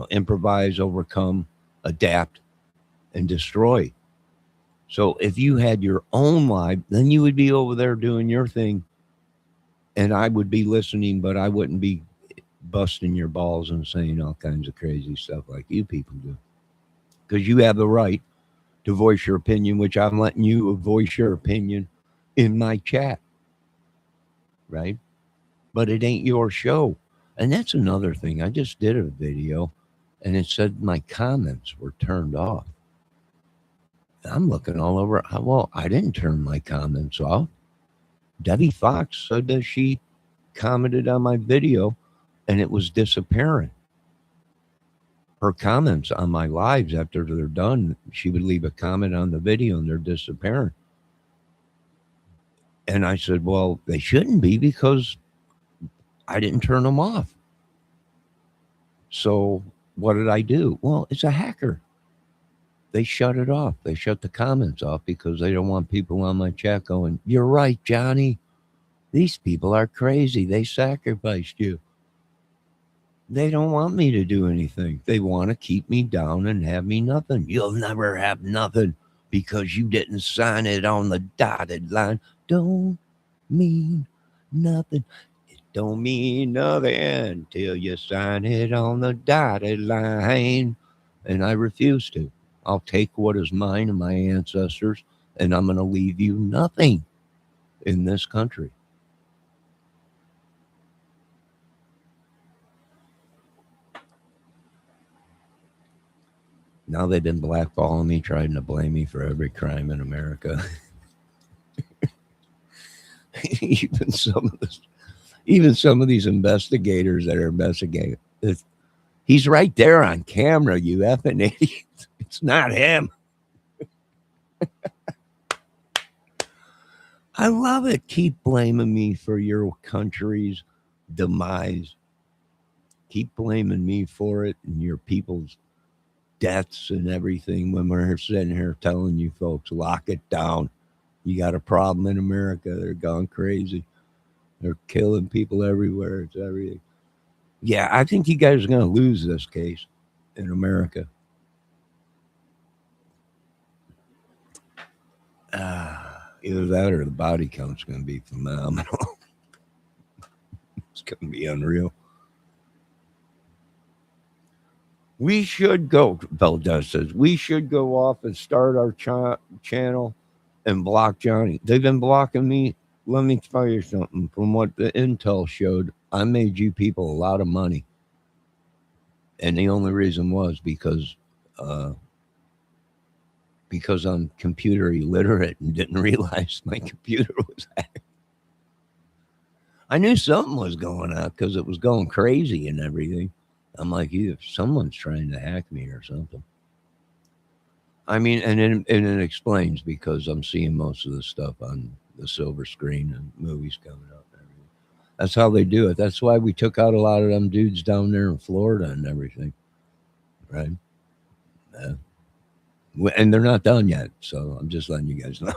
Improvise, overcome, adapt, and destroy. So if you had your own live, then you would be over there doing your thing, and I would be listening, but I wouldn't be busting your balls and saying all kinds of crazy stuff like you people do. Because you have the right to voice your opinion, which I'm letting you voice your opinion in my chat, right? But it ain't your show. And that's another thing. I just did a video and it said my comments were turned off. I'm looking all over. Well, I didn't turn my comments off. Debbie Fox said that she commented on my video and it was disappearing. Her comments on my lives after they're done, she would leave a comment on the video and they're disappearing. And I said, well, they shouldn't be because I didn't turn them off. So what did I do? Well, it's a hacker. They shut it off. They shut the comments off because they don't want people on my chat going, you're right, Johnny. These people are crazy. They sacrificed you. They don't want me to do anything. They want to keep me down and have me nothing. You'll never have nothing because you didn't sign it on the dotted line. Don't mean nothing. It don't mean nothing till you sign it on the dotted line. And I refuse to. I'll take what is mine and my ancestors, and I'm going to leave you nothing in this country. Now they've been blackballing me, trying to blame me for every crime in America. even some of these investigators that are investigating, he's right there on camera, you effing idiot. It's not him. I love it. Keep blaming me for your country's demise. Keep blaming me for it and your people's deaths and everything when we're sitting here telling you folks, lock it down. You got a problem in America. They're gone crazy. They're killing people everywhere. It's everything. Yeah, I think you guys are going to lose this case in America. Either that or the body count's going to be phenomenal. It's going to be unreal. We should go, Valdez says, we should go off and start our channel and block Johnny. They've been blocking me. Let me tell you something. From what the intel showed, I made you people a lot of money. And the only reason was because I'm computer illiterate and didn't realize my computer was hacked. I knew something was going on because it was going crazy and everything. I'm like, someone's trying to hack me or something. I mean, and it explains because I'm seeing most of the stuff on the silver screen and movies coming up and everything. That's how they do it. That's why we took out a lot of them dudes down there in Florida and everything. Right? And they're not done yet. So I'm just letting you guys know.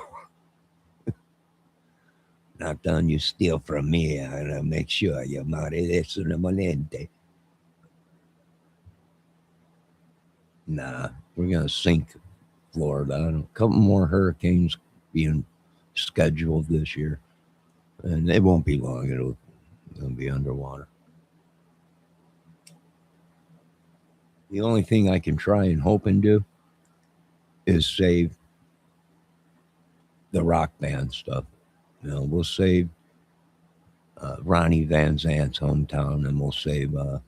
Not done. You steal from me. I'm going to make sure you're not monente. Nah, we're going to sink Florida. A couple more hurricanes being scheduled this year, and it won't be long. It'll be underwater. The only thing I can try and hope and do is save the rock band stuff. We'll save Ronnie Van Zant's hometown, and we'll save uh,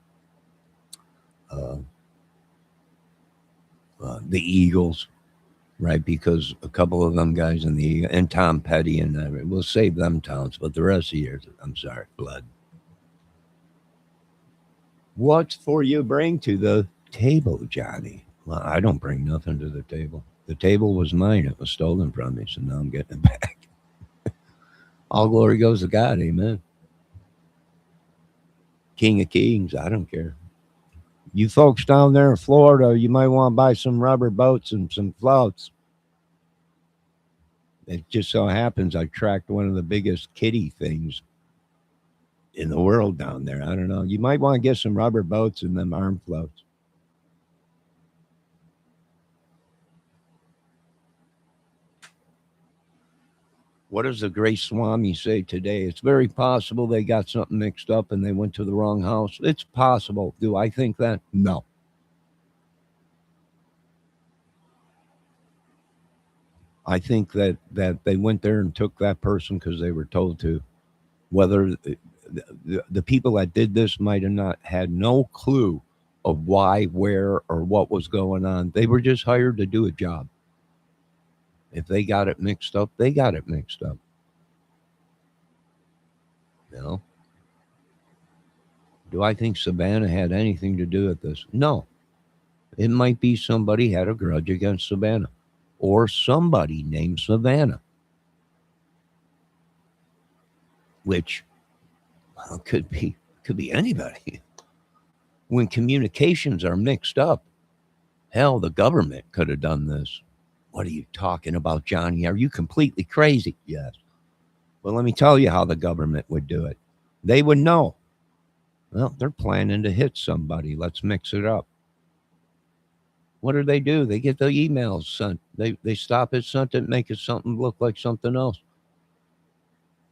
the Eagles, right? Because a couple of them guys in the and Tom Petty and we'll save them towns, but the rest of the years, I'm sorry, blood. What for you bring to the table, Johnny? Well, I don't bring nothing to the table. The table was mine. It was stolen from me, so now I'm getting it back. All glory goes to God. Amen. King of Kings. I don't care. You folks down there in Florida, you might want to buy some rubber boats and some floats. It just so happens I tracked one of the biggest kitty things in the world down there. I don't know. You might want to get some rubber boats and them arm floats. What does the great Swami say today? It's very possible they got something mixed up and they went to the wrong house. It's possible. Do I think that? No. I think that they went there and took that person because they were told to. Whether the people that did this might have not had no clue of why, where, or what was going on. They were just hired to do a job. If they got it mixed up, they got it mixed up. You know? Do I think Suvanah had anything to do with this? No. It might be somebody had a grudge against Suvanah or somebody named Suvanah, which could be anybody. When communications are mixed up, hell, the government could have done this. What are you talking about, Johnny? Are you completely crazy? Yes. Well, let me tell you how the government would do it. They would know. Well, they're planning to hit somebody. Let's mix it up. What do? They get the emails sent. They stop it, sent it, make it something look like something else.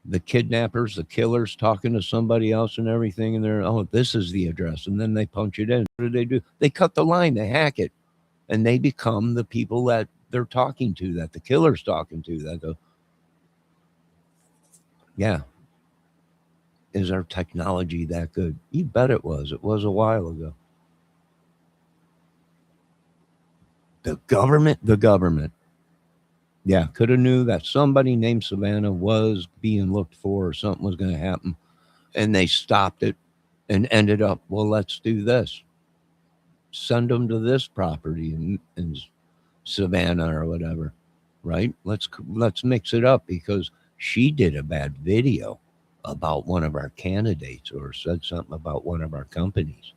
The kidnappers, the killers talking to somebody else and everything, and they're, oh, this is the address. And then they punch it in. What do? They cut the line, they hack it, and they become the people that they're talking to, that the killer's talking to. Yeah. Is our technology that good? You bet it was. It was a while ago. The government. Yeah, could have knew that somebody named Suvanah was being looked for or something was going to happen. And they stopped it and ended up, well, let's do this. Send them to this property in Savannah or whatever, right? Let's mix it up because she did a bad video about one of our candidates or said something about one of our companies.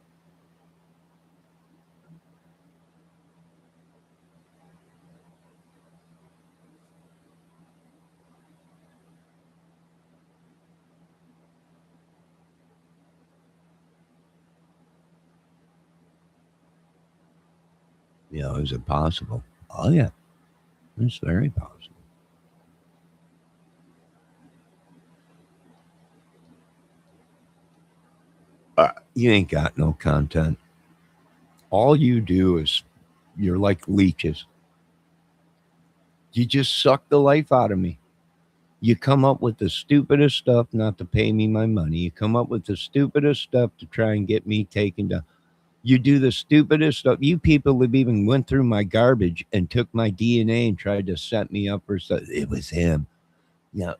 Is it possible? Oh, yeah, it's very possible. You ain't got no content. All you do is you're like leeches. You just suck the life out of me. You come up with the stupidest stuff not to pay me my money. You come up with the stupidest stuff to try and get me taken down. You do the stupidest stuff. You people have even went through my garbage and took my DNA and tried to set me up for stuff. It was him. Yeah.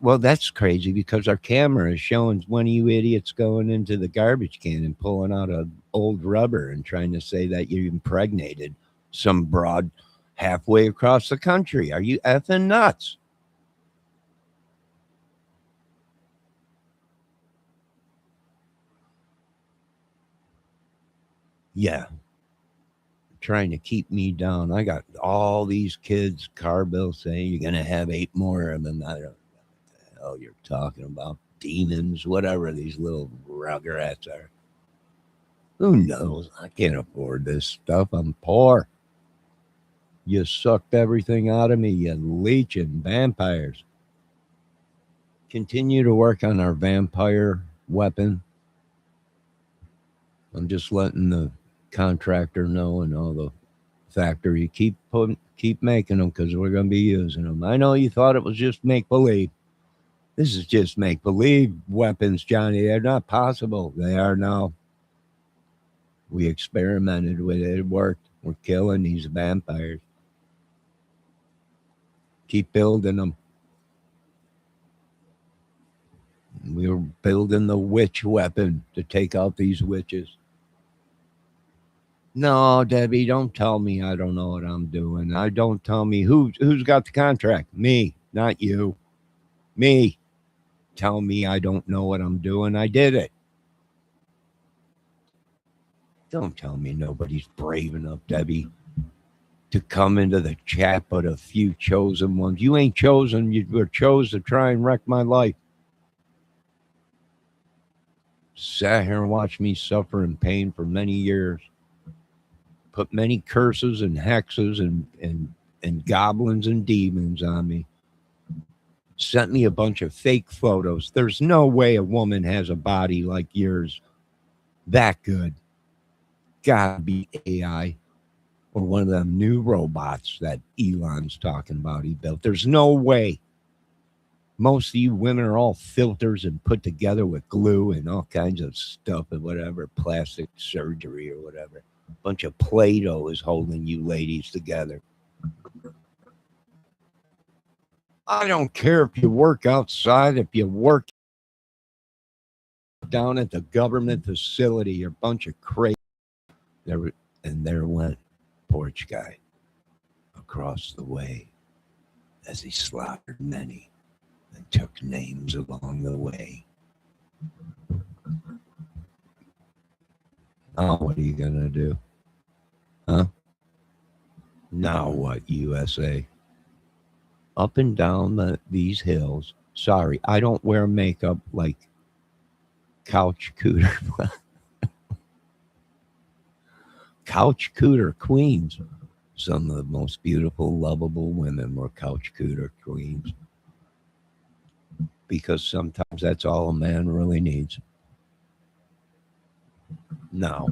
Well, that's crazy because our camera is showing one of you idiots going into the garbage can and pulling out a old rubber and trying to say that you impregnated some broad halfway across the country. Are you effing nuts? Yeah. Trying to keep me down. I got all these kids' car bills saying you're going to have 8 more of them. I don't know what the hell you're talking about. Demons, whatever these little rugrats are. Who knows? I can't afford this stuff. I'm poor. You sucked everything out of me, you leeching vampires. Continue to work on our vampire weapon. I'm just letting the contractor know and all the factory keep making them because we're going to be using them. I know you thought it was just make believe. This is just make believe weapons, Johnny. They're not possible. They are now. We experimented with it. It worked. We're killing these vampires. Keep building them. We were building the witch weapon to take out these witches. No, Debbie, don't tell me I don't know what I'm doing. I don't tell me who's got the contract. Me, not you. Me. Tell me I don't know what I'm doing. I did it. Don't tell me nobody's brave enough, Debbie, to come into the chat but a few chosen ones. You ain't chosen. You were chose to try and wreck my life. Sat here and watched me suffer in pain for many years. Put many curses and hexes and goblins and demons on me. Sent me a bunch of fake photos. There's no way a woman has a body like yours that good. Gotta be AI or one of them new robots that Elon's talking about he built. There's no way. Most of you women are all filters and put together with glue and all kinds of stuff and whatever, plastic surgery or whatever. A bunch of Play-Doh is holding you ladies together. I don't care if you work outside, if you work down at the government facility, you're a bunch of crazy. There went porch guy across the way as he slaughtered many and took names along the way. Oh, what are you going to do? Huh? Now what, USA? Up and down these hills. Sorry, I don't wear makeup like couch cooter. Couch cooter queens. Some of the most beautiful, lovable women were couch cooter queens. Because sometimes that's all a man really needs. Now,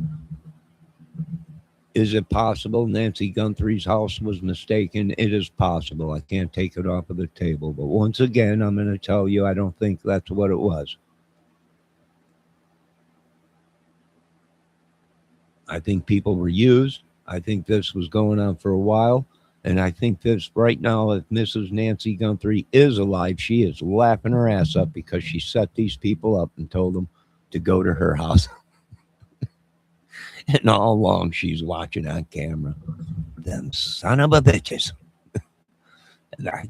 is it possible Nancy Guthrie's house was mistaken? It is possible. I can't take it off of the table. But once again, I'm going to tell you I don't think that's what it was. I think people were used. I think this was going on for a while. And I think this right now, if Mrs. Nancy Guthrie is alive, she is laughing her ass up because she set these people up and told them to go to her house. And all along she's watching on camera. Them son of a bitches.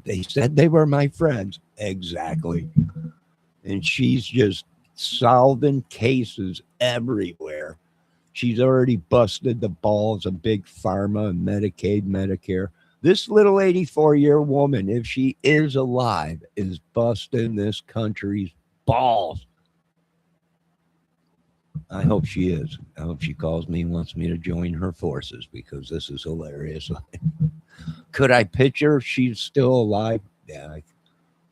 They said they were my friends. Exactly. And she's just solving cases everywhere. She's already busted the balls of big pharma and Medicaid, Medicare. This little 84-year woman, if she is alive, is busting this country's balls. I hope she is. I hope she calls me and wants me to join her forces because this is hilarious. Could I picture she's still alive? Yeah,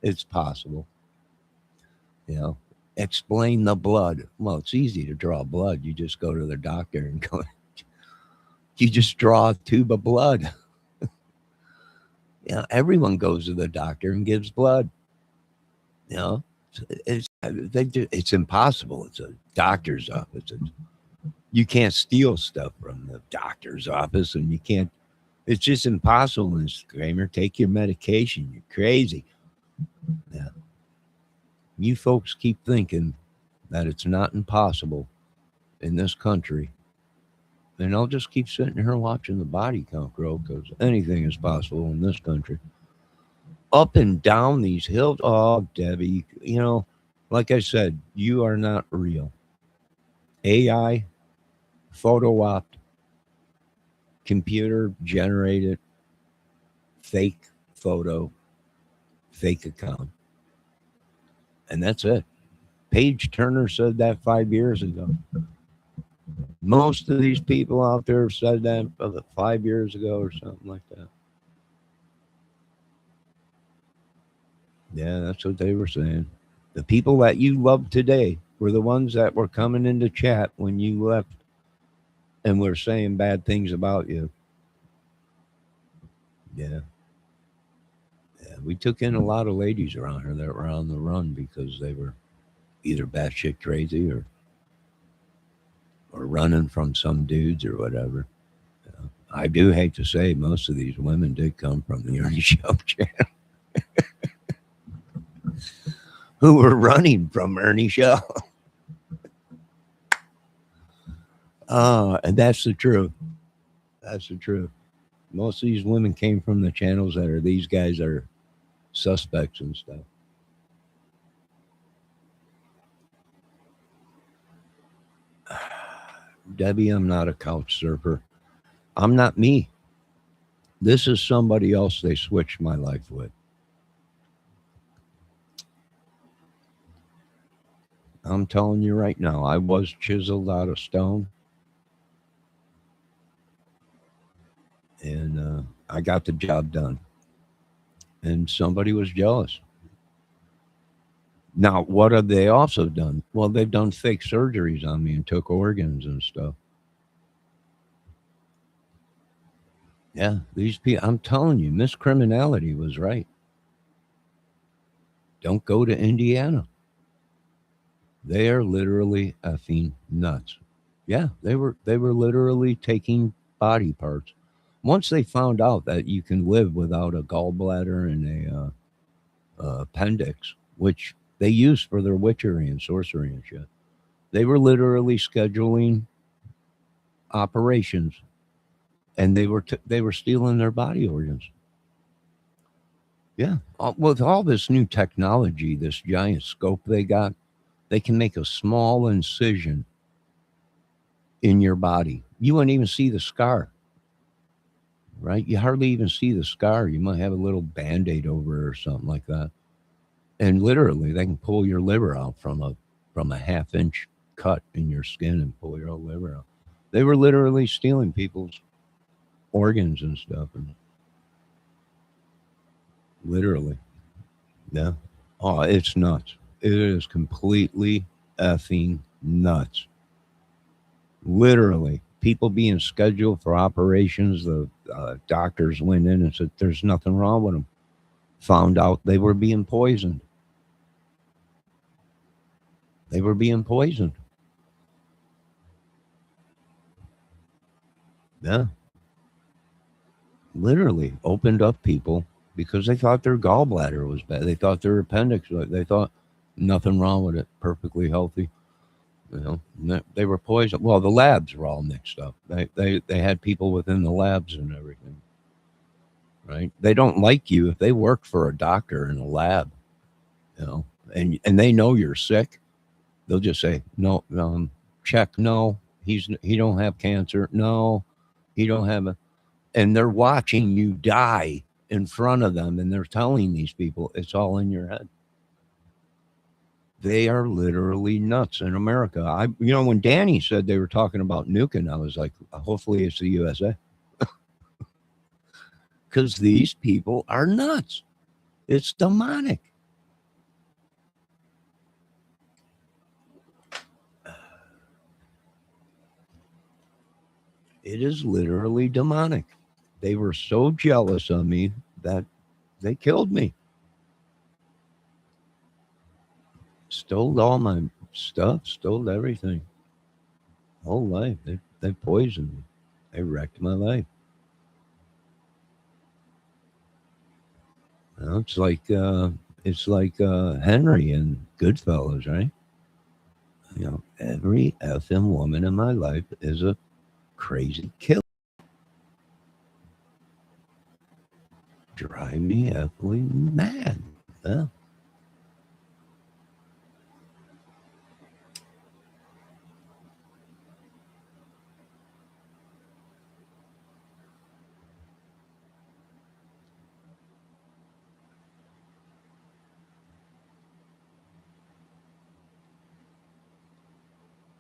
it's possible. You know, explain the blood. Well, it's easy to draw blood. You just go to the doctor and go. You just draw a tube of blood. You know, everyone goes to the doctor and gives blood. You know, it's impossible. It's a doctor's office. You can't steal stuff from the doctor's office, and you can't. It's just impossible, Mr. Kramer. Take your medication. You're crazy. Yeah. You folks keep thinking that it's not impossible in this country. And I'll just keep sitting here watching the body count grow because anything is possible in this country. Up and down these hills. Oh, Debbie, you know, like I said, you are not real. AI, photo op, computer generated, fake photo, fake account. And that's it. Paige Turner said that 5 years ago. Most of these people out there said that 5 years ago or something like that. Yeah, that's what they were saying. The people that you love today were the ones that were coming into chat when you left and were saying bad things about you. Yeah. Yeah. We took in a lot of ladies around here that were on the run because they were either batshit crazy or running from some dudes or whatever. I do hate to say most of these women did come from the Ernie Show channel who were running from Ernie Show. And that's the truth. That's the truth. Most of these women came from the channels that are these guys are suspects and stuff. Debbie, I'm not a couch surfer. I'm not me. This is somebody else they switched my life with. I'm telling you right now, I was chiseled out of stone. And I got the job done. And somebody was jealous. Now, what have they also done? Well, they've done fake surgeries on me and took organs and stuff. Yeah, these people, I'm telling you, Miss Criminality was right. Don't go to Indiana. They are literally effing nuts. Yeah, they were literally taking body parts. Once they found out that you can live without a gallbladder and a appendix, which they use for their witchery and sorcery and shit, they were literally scheduling operations, and they were stealing their body organs. Yeah, with all this new technology, this giant scope they got, they can make a small incision in your body. You wouldn't even see the scar, right? You hardly even see the scar. You might have a little band-aid over it or something like that. And literally they can pull your liver out from a half-inch cut in your skin and pull your whole liver out. They were literally stealing people's organs and stuff, and literally. Yeah. Oh, it's nuts. It is completely effing nuts. Literally, people being scheduled for operations. The doctors went in and said there's nothing wrong with them. Found out they were being poisoned. They were being poisoned. Yeah. Literally opened up people because they thought their gallbladder was bad. They thought their appendix, they thought nothing wrong with it, perfectly healthy. They were poisoned. Well, the labs were all mixed up. They had people within the labs and everything, right? They don't like you if they work for a doctor in a lab, and they know you're sick. They'll just say, no, check, no, he don't have cancer, no, he don't have a, and they're watching you die in front of them, and they're telling these people it's all in your head. They are literally nuts in America. When Danny said they were talking about nuking, I was like, hopefully it's the USA. Because these people are nuts. It's demonic. It is literally demonic. They were so jealous of me that they killed me. Stole all my stuff, stole everything. Whole life. They poisoned me. They wrecked my life. It's like Henry and Goodfellas, right? Every effing woman in my life is a crazy killer. Drive me absolutely mad. Yeah.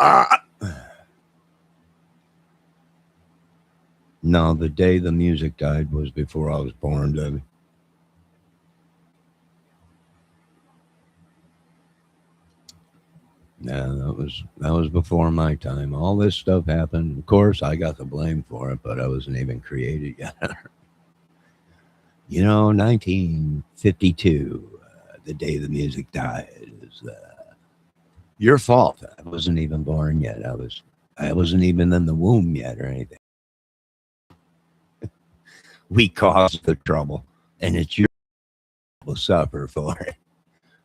Ah. No, the day the music died was before I was born, Debbie. Yeah, that was before my time. All this stuff happened. Of course, I got the blame for it, but I wasn't even created yet. 1952, the day the music died, is your fault. I wasn't even born yet. I wasn't even in the womb yet or anything. We caused the trouble, and it's your will suffer for it.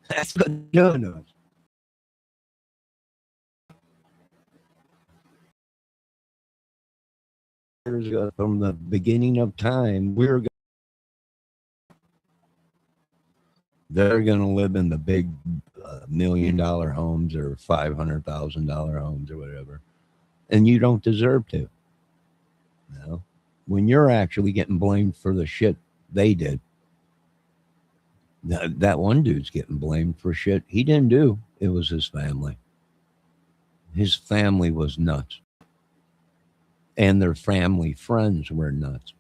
That's what they're doing to us. Years ago, from the beginning of time, they're going to live in the big $1 million homes or $500,000 homes or whatever, and you don't deserve to. You know, when you're actually getting blamed for the shit they did. That one dude's getting blamed for shit he didn't do. It was his family. His family was nuts, and their family friends were nuts.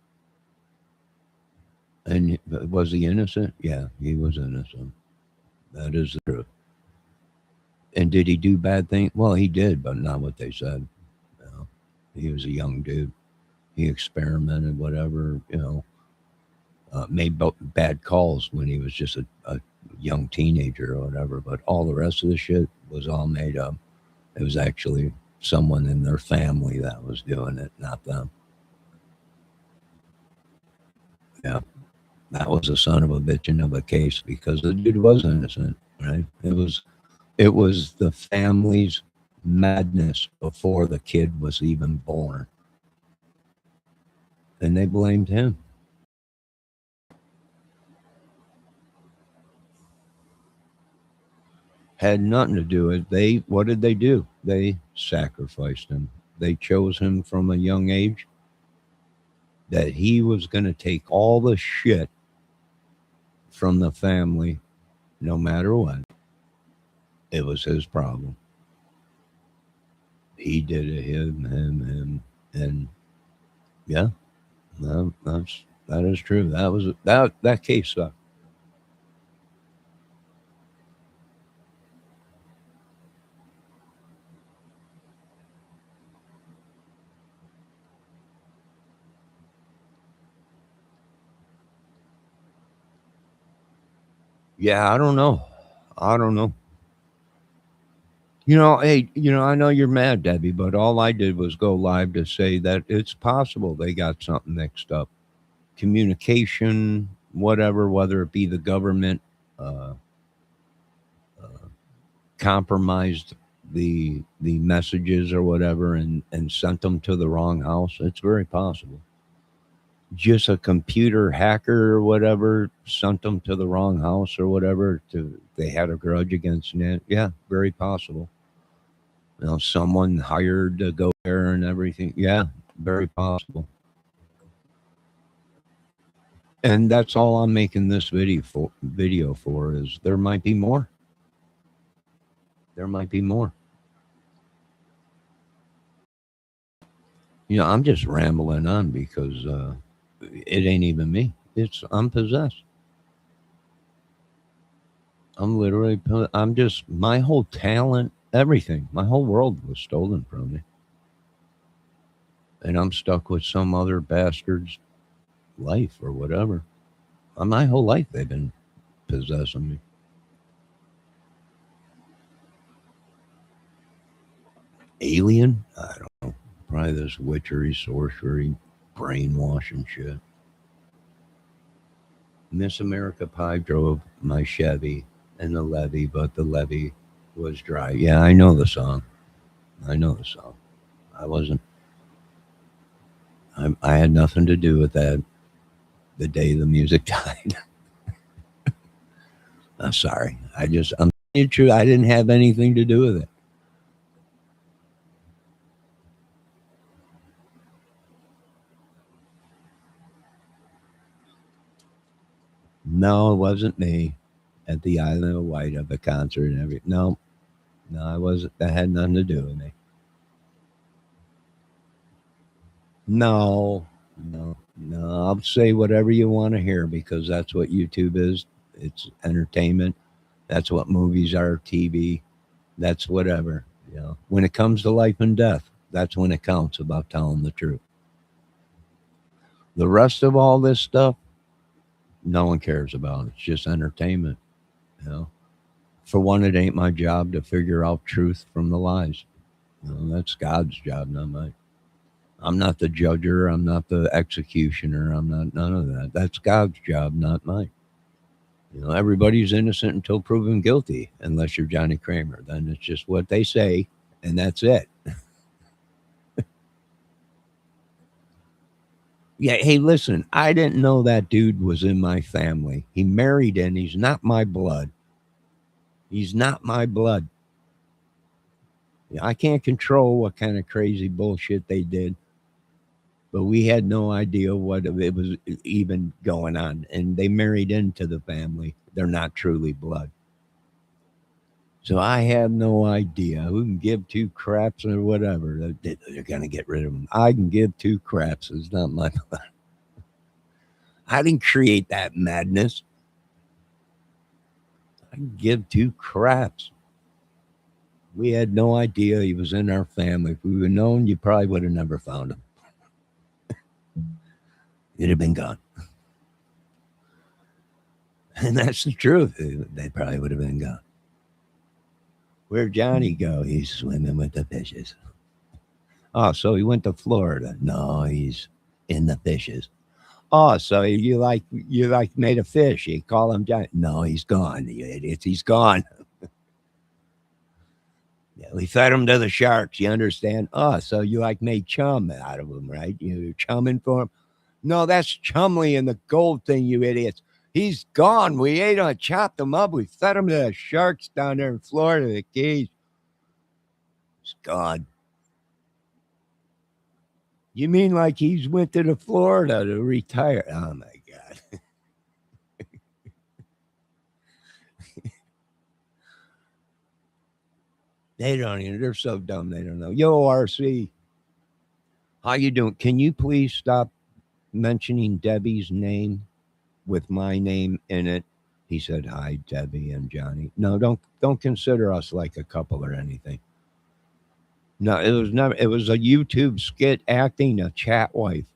And was he innocent? Yeah, he was innocent. That is the truth. And did he do bad things? Well, he did, but not what they said. You know, he was a young dude. He experimented, whatever. Made bad calls when he was just a young teenager or whatever. But all the rest of the shit was all made up. It was actually someone in their family that was doing it, not them. Yeah, that was a son of a bitch of a case because the dude was innocent, right? It was the family's madness before the kid was even born, and they blamed him. Had nothing to do with it. They What did they do? They sacrificed him. They chose him from a young age that he was going to take all the shit from the family, no matter what. It was his problem. He did it. Him, and yeah, that is true. That case sucked. Yeah, I don't know. I don't know. Hey, I know you're mad, Debbie, but all I did was go live to say that it's possible they got something mixed up. Communication, whatever, whether it be the government uh, compromised the messages or whatever and sent them to the wrong house. It's very possible. Just a computer hacker or whatever sent them to the wrong house or whatever. They had a grudge against it. Yeah, very possible. Someone hired to go there and everything. Yeah, very possible. And that's all I'm making this video for is there might be more. There might be more. I'm just rambling on because it ain't even me. I'm possessed. I'm just my whole talent, everything, my whole world was stolen from me, and I'm stuck with some other bastard's life or whatever. My whole life they've been possessing me. Alien? I don't know. Probably this witchery, sorcery, brainwashing shit. Miss America Pie drove my Chevy in the levee, but the levee was dry. Yeah, I know the song. I know the song. I wasn't. I had nothing to do with that. The day the music died. I'm sorry. I'm telling you the truth. I didn't have anything to do with it. No, it wasn't me at the Island of Wight at the concert and everything. No, no, I wasn't. That had nothing to do with me. No, no, no. I'll say whatever you want to hear because that's what YouTube is. It's entertainment. That's what movies are, TV. That's whatever. When it comes to life and death, that's when it counts about telling the truth. The rest of all this stuff, no one cares about. It's just entertainment. You know, for one, it ain't my job to figure out truth from the lies. That's God's job, not mine. I'm not the judger. I'm not the executioner. I'm not none of that. That's God's job, not mine. Everybody's innocent until proven guilty, unless you're Johnny Kramer. Then it's just what they say, and that's it. Yeah, hey, listen, I didn't know that dude was in my family. He married in, he's not my blood. He's not my blood. I can't control what kind of crazy bullshit they did, but we had no idea what it was even going on. And they married into the family. They're not truly blood. So I have no idea. Who can give two craps or whatever? They're going to get rid of them. I can give two craps. It's not my blood. I didn't create that madness. I can give two craps. We had no idea he was in our family. If we would have known, you probably would have never found him. He'd have been gone. And that's the truth. They probably would have been gone. Where'd Johnny go? He's swimming with the fishes. Oh, so he went to Florida. No, he's in the fishes. Oh, so you like made a fish. You call him Johnny. No, he's gone. You idiots. He's gone. Yeah, we fed him to the sharks. You understand? Oh, so you like made chum out of him, right? You're chumming for him. No, that's Chumley and the gold thing, you idiots. He's gone. We ate him, chopped him up. We fed him to the sharks down there in Florida, the Keys. He's gone. You mean like he's went to Florida to retire? Oh my God. They don't even, they're so dumb they don't know. Yo, RC. How you doing? Can you please stop mentioning Debbie's name with my name in it? He said, hi, Debbie and Johnny. No, don't consider us like a couple or anything. No, it was never. It was a YouTube skit acting a chat wife,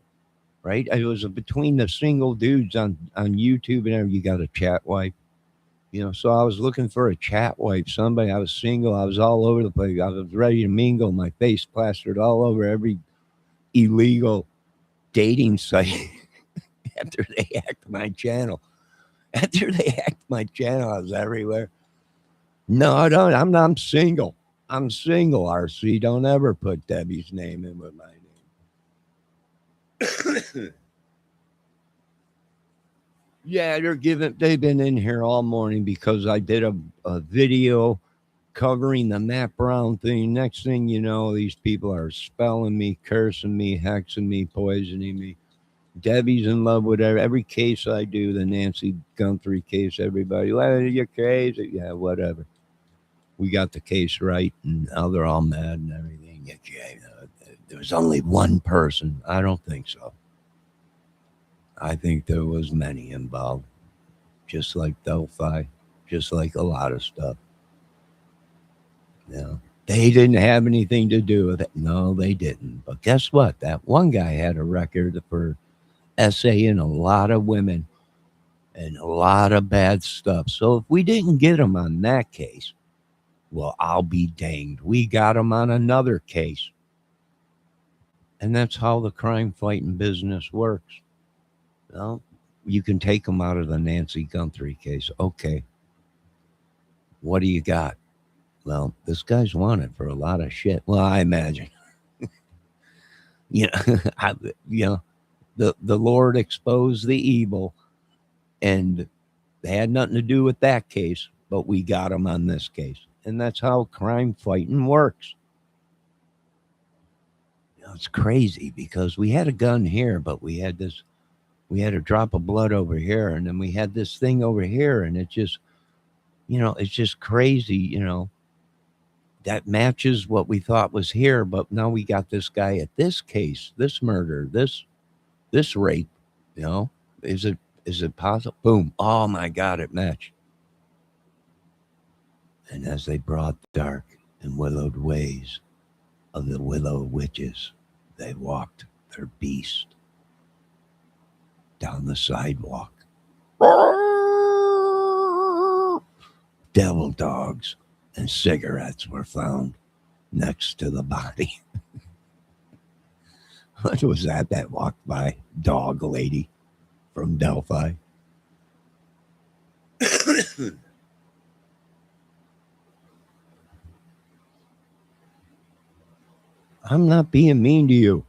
right? It was between the single dudes on YouTube and everything. You got a chat wife, So I was looking for a chat wife. Somebody. I was single. I was all over the place. I was ready to mingle. My face plastered all over every illegal dating site. After they hacked my channel, I was everywhere. No, I don't. I'm single. I'm single, RC. Don't ever put Debbie's name in with my name. Yeah, they've been in here all morning because I did a video covering the Matt Brown thing. Next thing you know, these people are spelling me, cursing me, hexing me, poisoning me. Debbie's in love with every case I do, the Nancy Guthrie case, everybody, well, you're crazy. Yeah, whatever. We got the case right, and now they're all mad and everything. There was only one person. I don't think so. I think there was many involved, just like Delphi, just like a lot of stuff. They didn't have anything to do with it. No, they didn't. But guess what? That one guy had a record for essaying a lot of women and a lot of bad stuff. So if we didn't get him on that case, well, I'll be danged. We got him on another case. And that's how the crime fighting business works. Well, you can take him out of the Nancy Guthrie case. Okay. What do you got? Well, this guy's wanted for a lot of shit. Well, I imagine. The Lord exposed the evil, and they had nothing to do with that case, but we got him on this case. And that's how crime fighting works. It's crazy because we had a gun here, but we had a drop of blood over here, and then we had this thing over here, and it just, it's just crazy, that matches what we thought was here, but now we got this guy at this case, this murder, this rape, is it possible? Boom. Oh my God, it matched. And as they brought the dark and willowed ways of the willow witches, they walked their beast down the sidewalk. Devil dogs and cigarettes were found next to the body. What was that walked by? Dog lady from Delphi. I'm not being mean to you.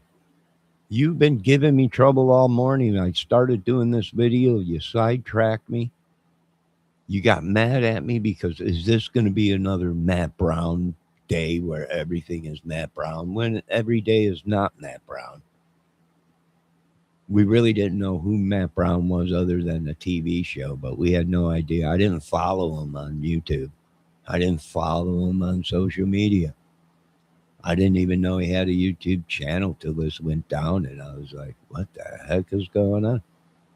You've been giving me trouble all morning. I started doing this video. You sidetracked me. You got mad at me because is this going to be another Matt Brown day where everything is Matt Brown when every day is not Matt Brown? We really didn't know who Matt Brown was other than the TV show, but we had no idea. I didn't follow him on YouTube. I didn't follow him on social media. I didn't even know he had a YouTube channel till this went down, and I was like, what the heck is going on?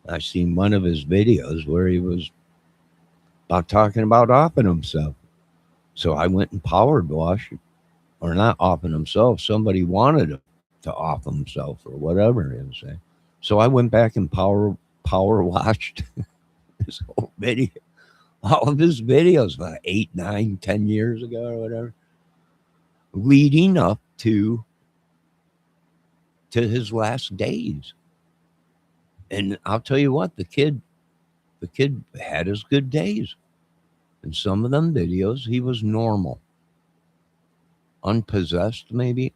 I seen one of his videos where he was talking about offing himself. So I went and powered washed, or not offing himself. Somebody wanted him to off himself or whatever he was saying. So I went back and power watched his whole video, all of his videos about 8, 9, 10 years ago or whatever, leading up to his last days. And I'll tell you what, the kid had his good days. In some of them videos, he was normal. Unpossessed, maybe.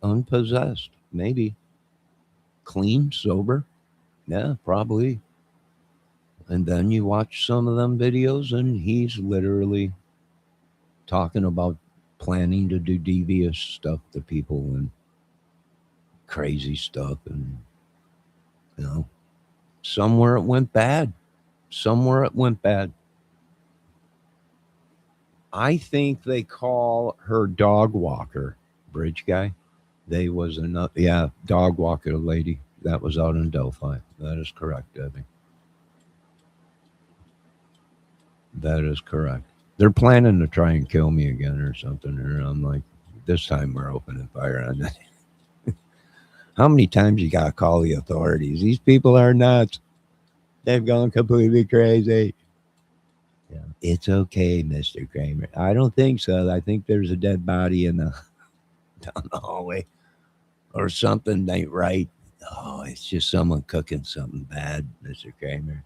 Clean, sober. Yeah, probably. And then you watch some of them videos and he's literally talking about planning to do devious stuff to people and crazy stuff. And, somewhere it went bad. I think they call her dog walker, bridge guy. They was another, dog walker lady that was out in Delphi. That is correct, Debbie. That is correct. They're planning to try and kill me again or something. And I'm like, this time we're opening fire on that. How many times you got to call the authorities? These people are nuts. They've gone completely crazy. Yeah. It's okay, Mr. Kramer. I don't think so. I think there's a dead body down the hallway or something ain't right. Oh, it's just someone cooking something bad, Mr. Kramer.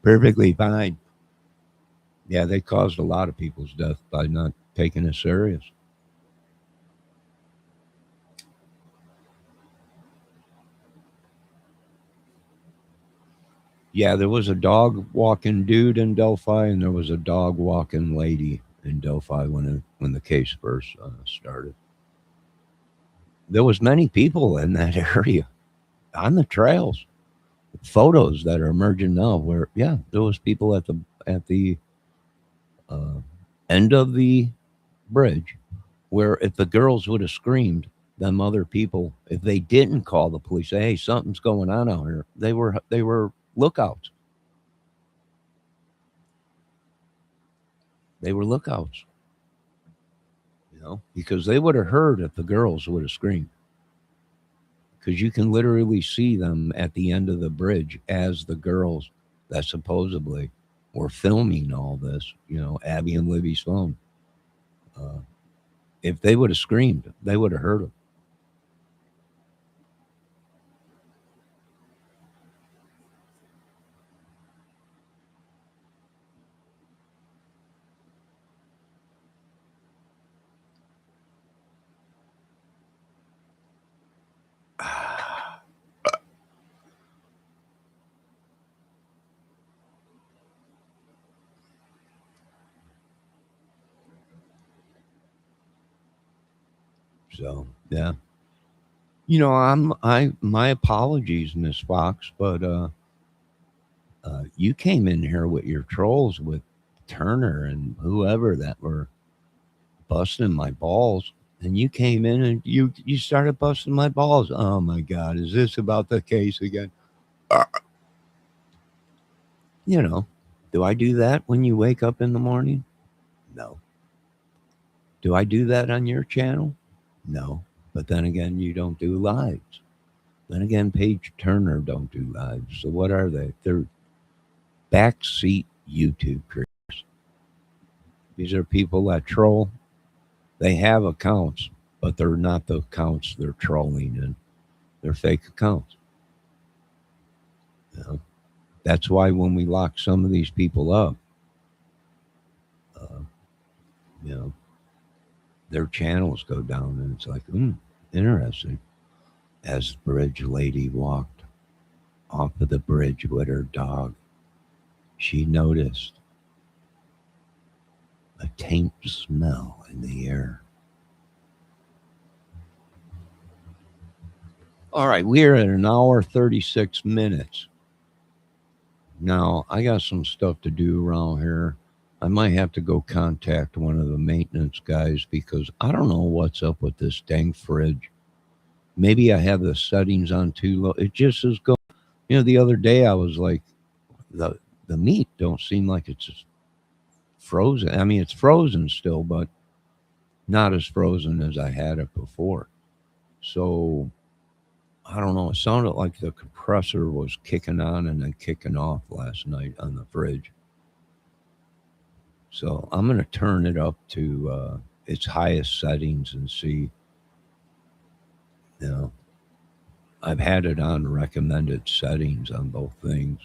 Perfectly fine. Yeah, they caused a lot of people's death by not taking it serious. Yeah, there was a dog walking dude in Delphi, and there was a dog walking lady in Delphi when the case first started. There was many people in that area on the trails. Photos that are emerging now, where there was people at the uh, end of the bridge, where if the girls would have screamed, them other people, if they didn't call the police, say, "Hey, something's going on out here," they were lookouts. They were lookouts, because they would have heard if the girls would have screamed. Because you can literally see them at the end of the bridge as the girls that supposedly were filming all this, Abby and Libby's phone. If they would have screamed, they would have heard them. So yeah, my apologies, Miss Fox, but you came in here with your trolls with Turner and whoever that were busting my balls, and you came in and you started busting my balls. Oh my God, is this about the case again? Do I do that when you wake up in the morning? No. Do I do that on your channel? No. But then again, you don't do lives. Then again, Paige Turner don't do lives. So what are they? They're backseat YouTube creators. These are people that troll. They have accounts, but they're not the accounts they're trolling in. They're fake accounts. You know? That's why when we lock some of these people up, uh, you know, their channels go down, and it's like, interesting. As the bridge lady walked off of the bridge with her dog, she noticed a taint smell in the air. All right, we're at an hour 36 minutes. Now, I got some stuff to do around here. I might have to go contact one of the maintenance guys because I don't know what's up with this dang fridge. Maybe I have the settings on too low. It just is going. You know, the other day I was like, the the meat don't seem like it's frozen. I mean, it's frozen still, but not as frozen as I had it before. So I don't know. It sounded like the compressor was kicking on and then kicking off last night on the fridge. So I'm going to turn it up to its highest settings and see. You know, I've had it on recommended settings on both things,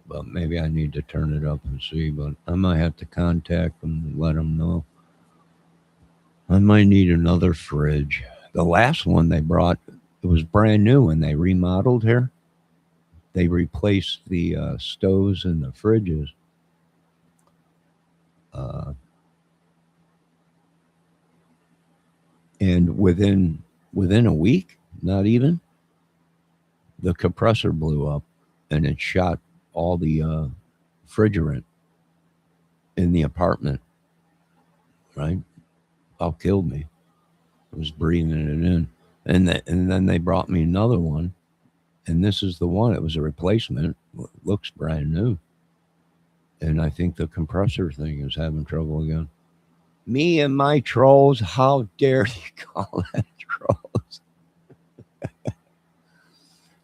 but maybe I need to turn it up and see. But I might have to contact them and let them know. I might need another fridge. The last one they brought, it was brand new when they remodeled here. They replaced the stoves and the fridges. Uh, and within a week, not even, the compressor blew up and it shot all the refrigerant in the apartment. Right, about killed me. I was breathing it in, and then they brought me another one, and this is the one. It was a replacement. Looks brand new, and I think the compressor thing is having trouble again. Me and my trolls. How dare you call that trolls?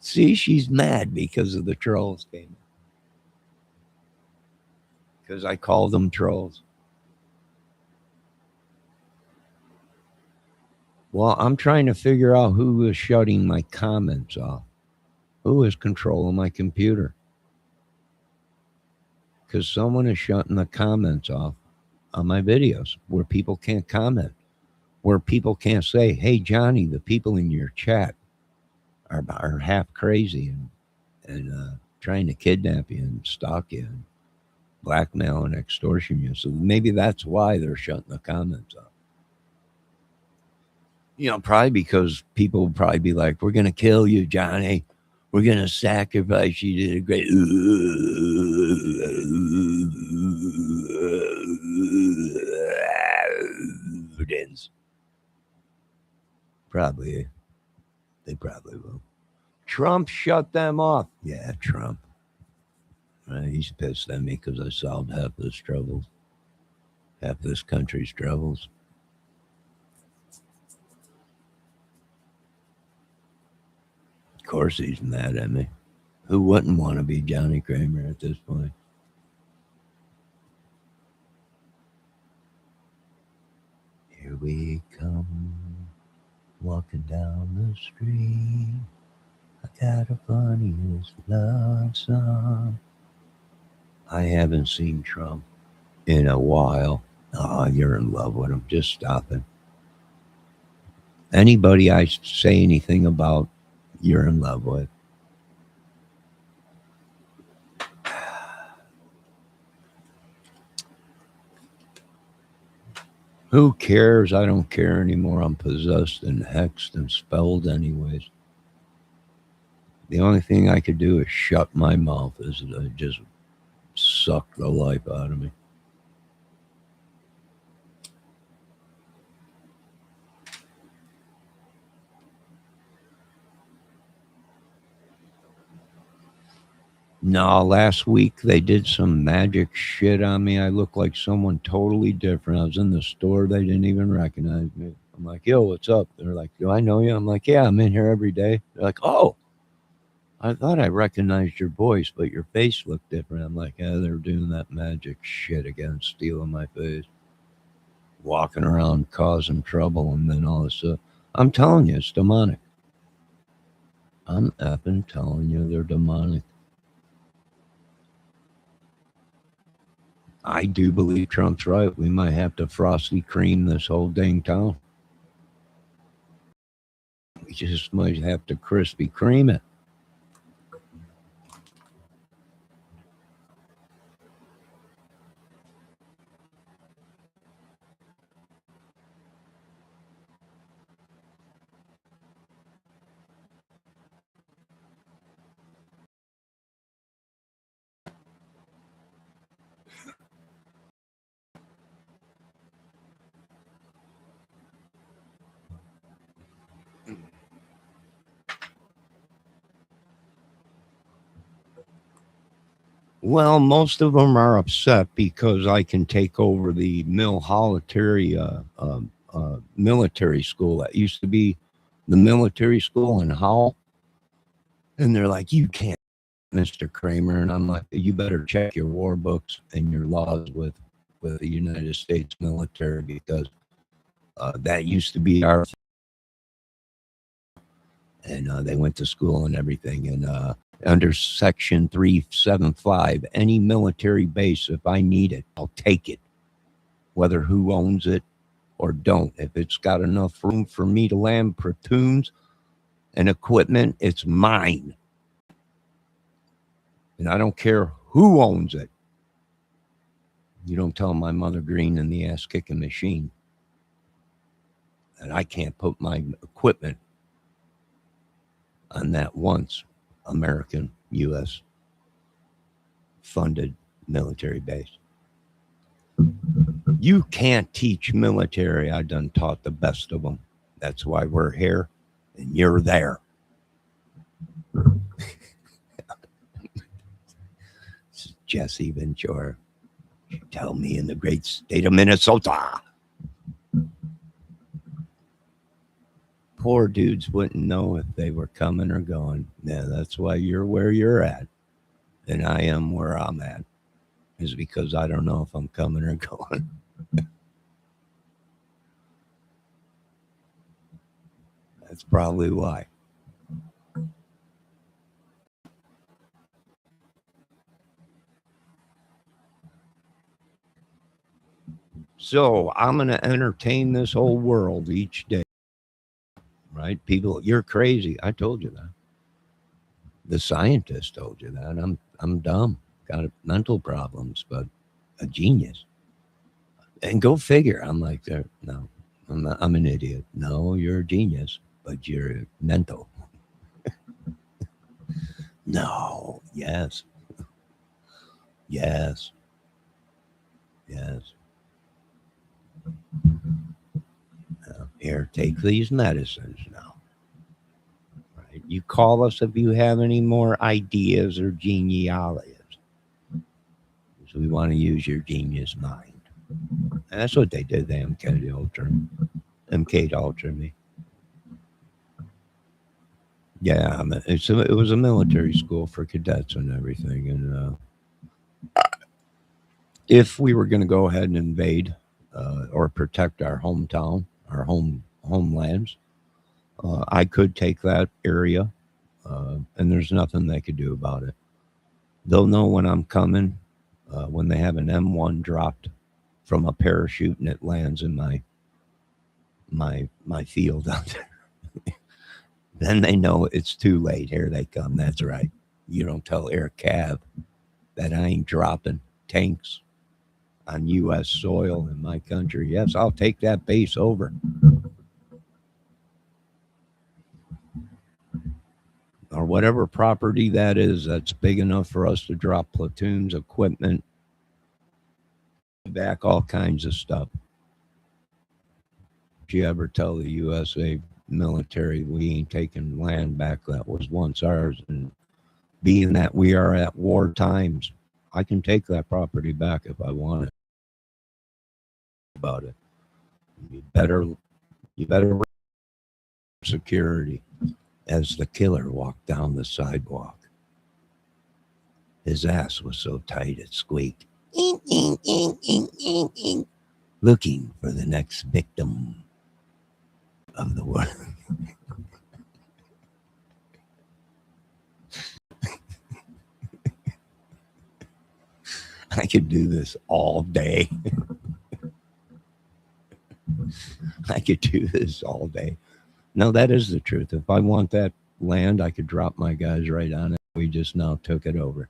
See, she's mad because of the trolls game. Because I call them trolls. Well, I'm trying to figure out who is shutting my comments off. Who is controlling my computer? Because someone is shutting the comments off on my videos where people can't comment, where people can't say, hey, Johnny, the people in your chat are half crazy and trying to kidnap you and stalk you and blackmail and extortion you. So maybe that's why they're shutting the comments off. You know, probably because people will probably be like, we're going to kill you, Johnny. We're going to sacrifice you to the great. Probably. They probably will. Trump shut them off. Yeah, Trump. He's pissed at me because I solved half this troubles, half this country's troubles. Of course he's mad at me. Who wouldn't want to be Johnny Kramer at this point? Here we come, walking down the street. I got a funniest love song. I haven't seen Trump in a while. Oh, you're in love with him. Just stop it. Anybody I say anything about, you're in love with. Who cares? I don't care anymore. I'm possessed and hexed and spelled anyways. The only thing I could do is shut my mouth as it just suck the life out of me. No, last week they did some magic shit on me. I looked like someone totally different. I was in the store. They didn't even recognize me. I'm like, yo, what's up? They're like, do I know you? I'm like, yeah, I'm in here every day. They're like, oh, I thought I recognized your voice, but your face looked different. I'm like, yeah, they're doing that magic shit again, stealing my face, walking around causing trouble, and then all this stuff. I'm telling you, it's demonic. I'm effing telling you, they're demonic. I do believe Trump's right. We might have to frosty cream this whole dang town. We just might have to crispy cream it. Well, most of them are upset because I can take over the military school that used to be the military school in Howell. And they're like, you can't, Mr. Kramer. And I'm like, you better check your war books and your laws with the United States military, because that used to be our, and they went to school and everything. And under Section 375, any military base, if I need it, I'll take it, whether who owns it or don't. If it's got enough room for me to land platoons and equipment, it's mine. And I don't care who owns it. You don't tell my mother green in the ass kicking machine that I can't put my equipment on that once American U.S. funded military base. You can't teach military. I done taught the best of them. That's why we're here and you're there. Jesse Ventura. Tell me in the great state of Minnesota. Poor dudes wouldn't know if they were coming or going. Yeah, that's why you're where you're at. And I am where I'm at. Is because I don't know if I'm coming or going. That's probably why. So I'm going to entertain this whole world each day. Right? People, you're crazy. I told you that. The scientist told you that. I'm dumb. Got mental problems, but a genius. And go figure. I'm like, no, I'm an idiot. No, you're a genius, but you're mental. No, yes, yes, yes. Here, take these medicines now. Right? You call us if you have any more ideas or genealogies. So we want to use your genius mind. And that's what they did. They MK'd Ultra me. Yeah, it was a military school for cadets and everything. And if we were going to go ahead and invade or protect our hometown, our homelands, I could take that area, and there's nothing they could do about it. They'll know when I'm coming when they have an M1 dropped from a parachute and it lands in my field out there. Then they know it's too late. Here they come. That's right. You don't tell Air Cav that I ain't dropping tanks on U.S. soil in my country. Yes, I'll take that base over. Or whatever property that is that's big enough for us to drop platoons, equipment, back, all kinds of stuff. If you ever tell the USA military we ain't taking land back that was once ours, and being that we are at war times, I can take that property back if I want it. About it. You better security. As the killer walked down the sidewalk, his ass was so tight it squeaked. Ing, ing, ing, ing, ing, ing, looking for the next victim of the world. I could do this all day. I could do this all day. No, that is the truth. If I want that land, I could drop my guys right on it. We just now took it over.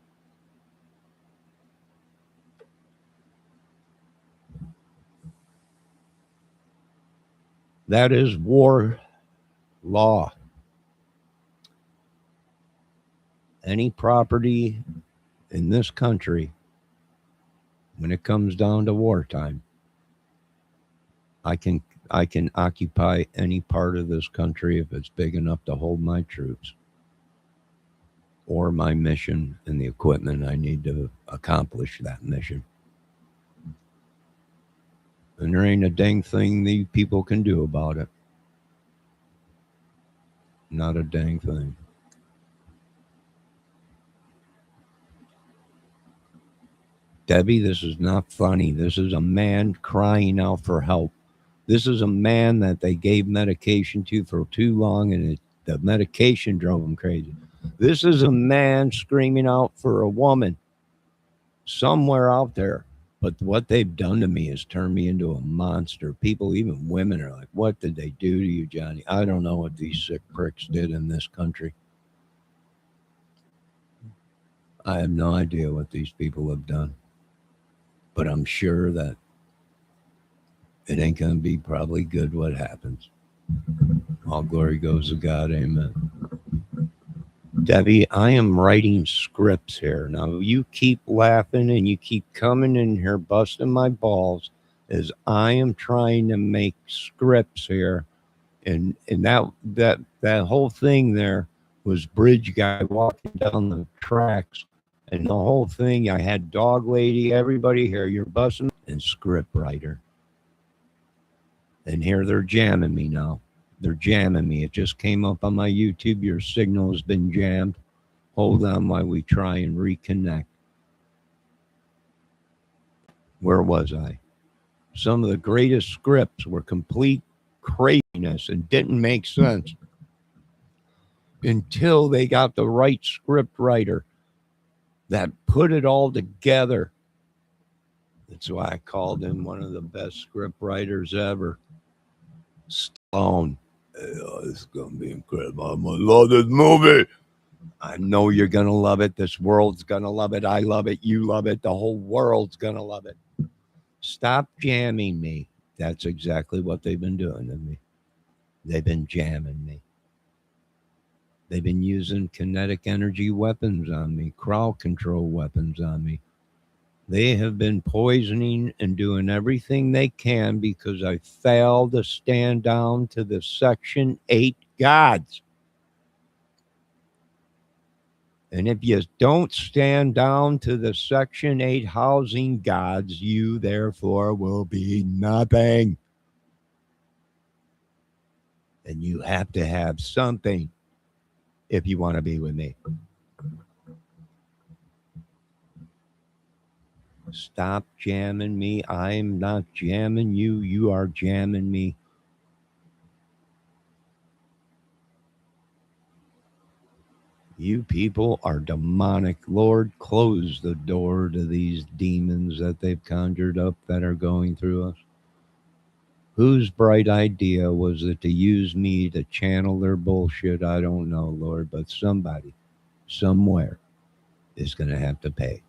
That is war law. Any property in this country, when it comes down to wartime, I can occupy any part of this country if it's big enough to hold my troops or my mission and the equipment I need to accomplish that mission. And there ain't a dang thing the people can do about it. Not a dang thing. Debbie, this is not funny. This is a man crying out for help. This is a man that they gave medication to for too long, and the medication drove him crazy. This is a man screaming out for a woman somewhere out there. But what they've done to me is turned me into a monster. People, even women, are like, what did they do to you, Johnny? I don't know what these sick pricks did in this country. I have no idea what these people have done. But I'm sure that it ain't going to be probably good what happens. All glory goes to God. Amen. Debbie, I am writing scripts here. Now, you keep laughing and you keep coming in here busting my balls as I am trying to make scripts here. And that whole thing there was bridge guy walking down the tracks. And the whole thing, I had dog lady, everybody here, you're busting, and script writer. And here they're jamming me now. They're jamming me. It just came up on my YouTube. Your signal has been jammed. Hold on while we try and reconnect. Where was I? Some of the greatest scripts were complete craziness and didn't make sense until they got the right script writer that put it all together. That's why I called him one of the best script writers ever. Stone. Oh, it's going to be incredible. I'm going to love this movie. I know you're going to love it. This world's going to love it. I love it. You love it. The whole world's going to love it. Stop jamming me. That's exactly what they've been doing to me. They've been jamming me. They've been using kinetic energy weapons on me, crowd control weapons on me. They have been poisoning and doing everything they can because I failed to stand down to the Section 8 gods. And if you don't stand down to the Section 8 housing gods, you therefore will be nothing. And you have to have something if you want to be with me. Stop jamming me. I'm not jamming you. You are jamming me. You people are demonic. Lord, close the door to these demons that they've conjured up that are going through us. Whose bright idea was it to use me to channel their bullshit? I don't know, Lord, but somebody, somewhere, is going to have to pay.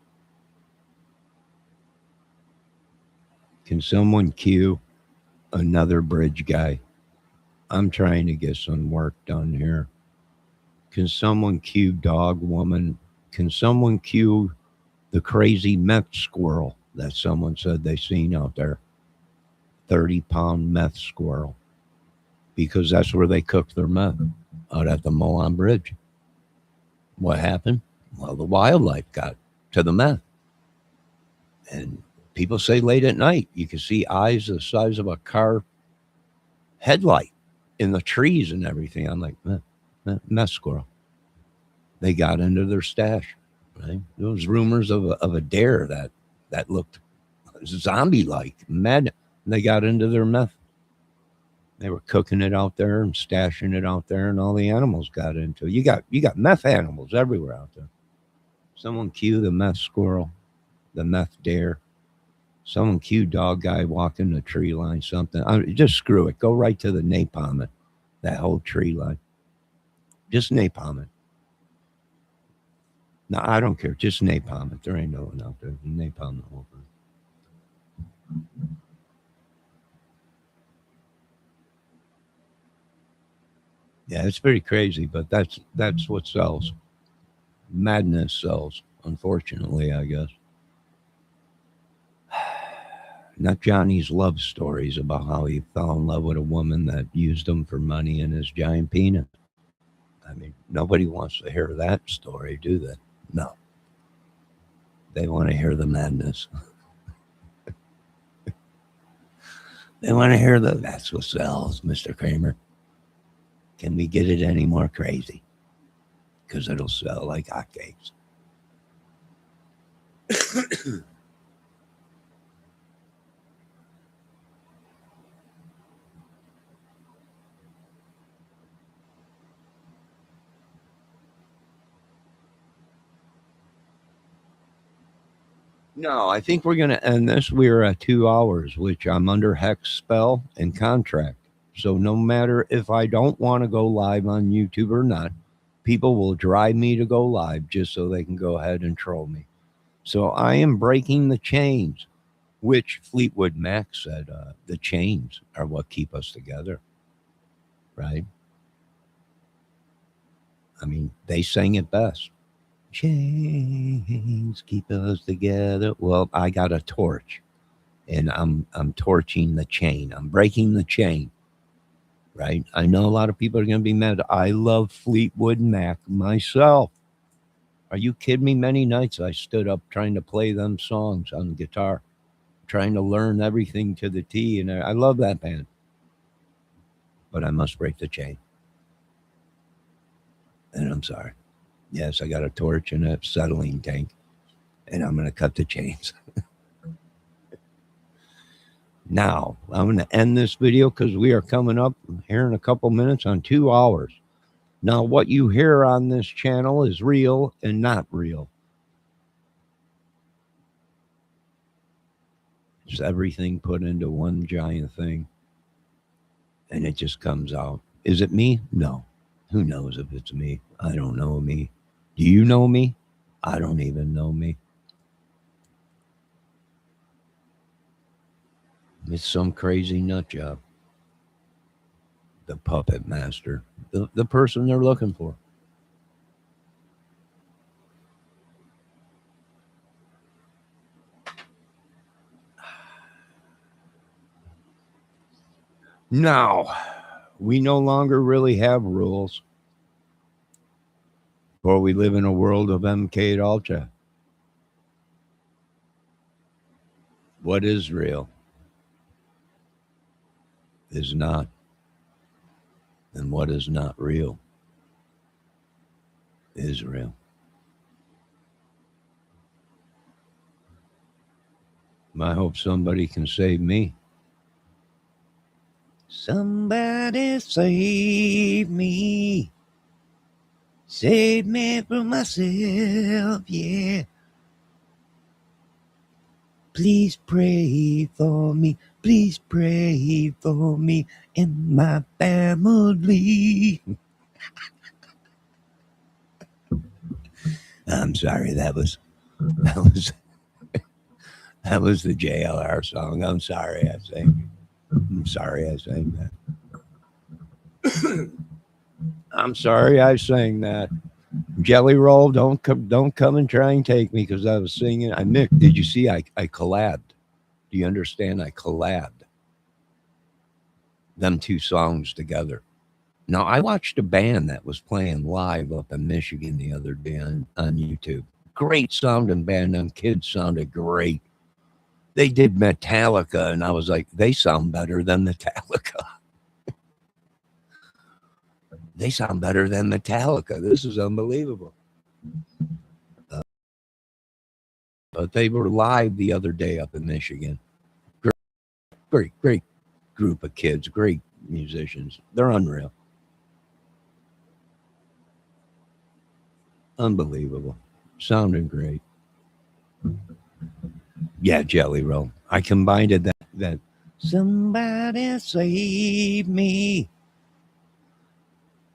Can someone cue another bridge guy? I'm trying to get some work done here. Can someone cue dog woman? Can someone cue the crazy meth squirrel that someone said they seen out there? 30-pound meth squirrel. Because that's where they cooked their meth, out at the Milan Bridge. What happened? Well, the wildlife got to the meth. And people say late at night, you can see eyes the size of a car headlight in the trees and everything. I'm like, meth squirrel. They got into their stash. Right? There was rumors of a dare that looked zombie-like, mad. They got into their meth. They were cooking it out there and stashing it out there, and all the animals got into it. You got meth animals everywhere out there. Someone cue the meth squirrel, the meth dare. Someone cue dog guy walking the tree line. Something. Just screw it. Go right to the napalm it. That whole tree line. Just napalm it. No, I don't care. Just napalm it. There ain't no one out there. Napalm the whole thing. Yeah, it's pretty crazy, but that's what sells. Madness sells, unfortunately, I guess. Not Johnny's love stories about how he fell in love with a woman that used him for money and his giant penis. I mean, nobody wants to hear that story, do they? No. They want to hear the madness. They want to hear that's what sells, Mr. Kramer. Can we get it any more crazy? Because it'll sell like hotcakes. No, I think we're going to end this. We're at 2 hours, which I'm under hex spell and contract. So no matter if I don't want to go live on YouTube or not, people will drive me to go live just so they can go ahead and troll me. So I am breaking the chains, which Fleetwood Mac said the chains are what keep us together, right? I mean, they sang it best. Chains keep us together. Well, I got a torch, and I'm torching the chain. I'm breaking the chain, right? I know a lot of people are going to be mad. I love Fleetwood Mac myself. Are you kidding me? Many nights I stood up trying to play them songs on the guitar, trying to learn everything to the T, and I love that band. But I must break the chain. And I'm sorry. Yes, I got a torch and a acetylene tank, and I'm going to cut the chains. Now, I'm going to end this video because we are coming up here in a couple minutes on 2 hours. Now, what you hear on this channel is real and not real. It's everything put into one giant thing, and it just comes out. Is it me? No. Who knows if it's me? I don't know me. Do you know me? I don't even know me. It's some crazy nut job. The puppet master, the person they're looking for. Now, we no longer really have rules, or we live in a world of MK Ultra. What is real is not, and what is not real is real. I hope somebody can save me. Somebody save me. Save me from myself, yeah. Please pray for me. Please pray for me and my family. I'm sorry, that was the JLR song. I'm sorry I sang that. I'm sorry I sang that. Jelly Roll, don't come and try and take me because I was singing. Did you see I collabed? Do you understand? I collabed them two songs together. Now, I watched a band that was playing live up in Michigan the other day on YouTube. Great sounding band. Them kids sounded great. They did Metallica, and I was like, they sound better than Metallica. They sound better than Metallica. This is unbelievable. But they were live the other day up in Michigan. Great group of kids, great musicians. They're unreal. Unbelievable. Sounding great. Yeah, Jelly Roll. I combined it that somebody save me.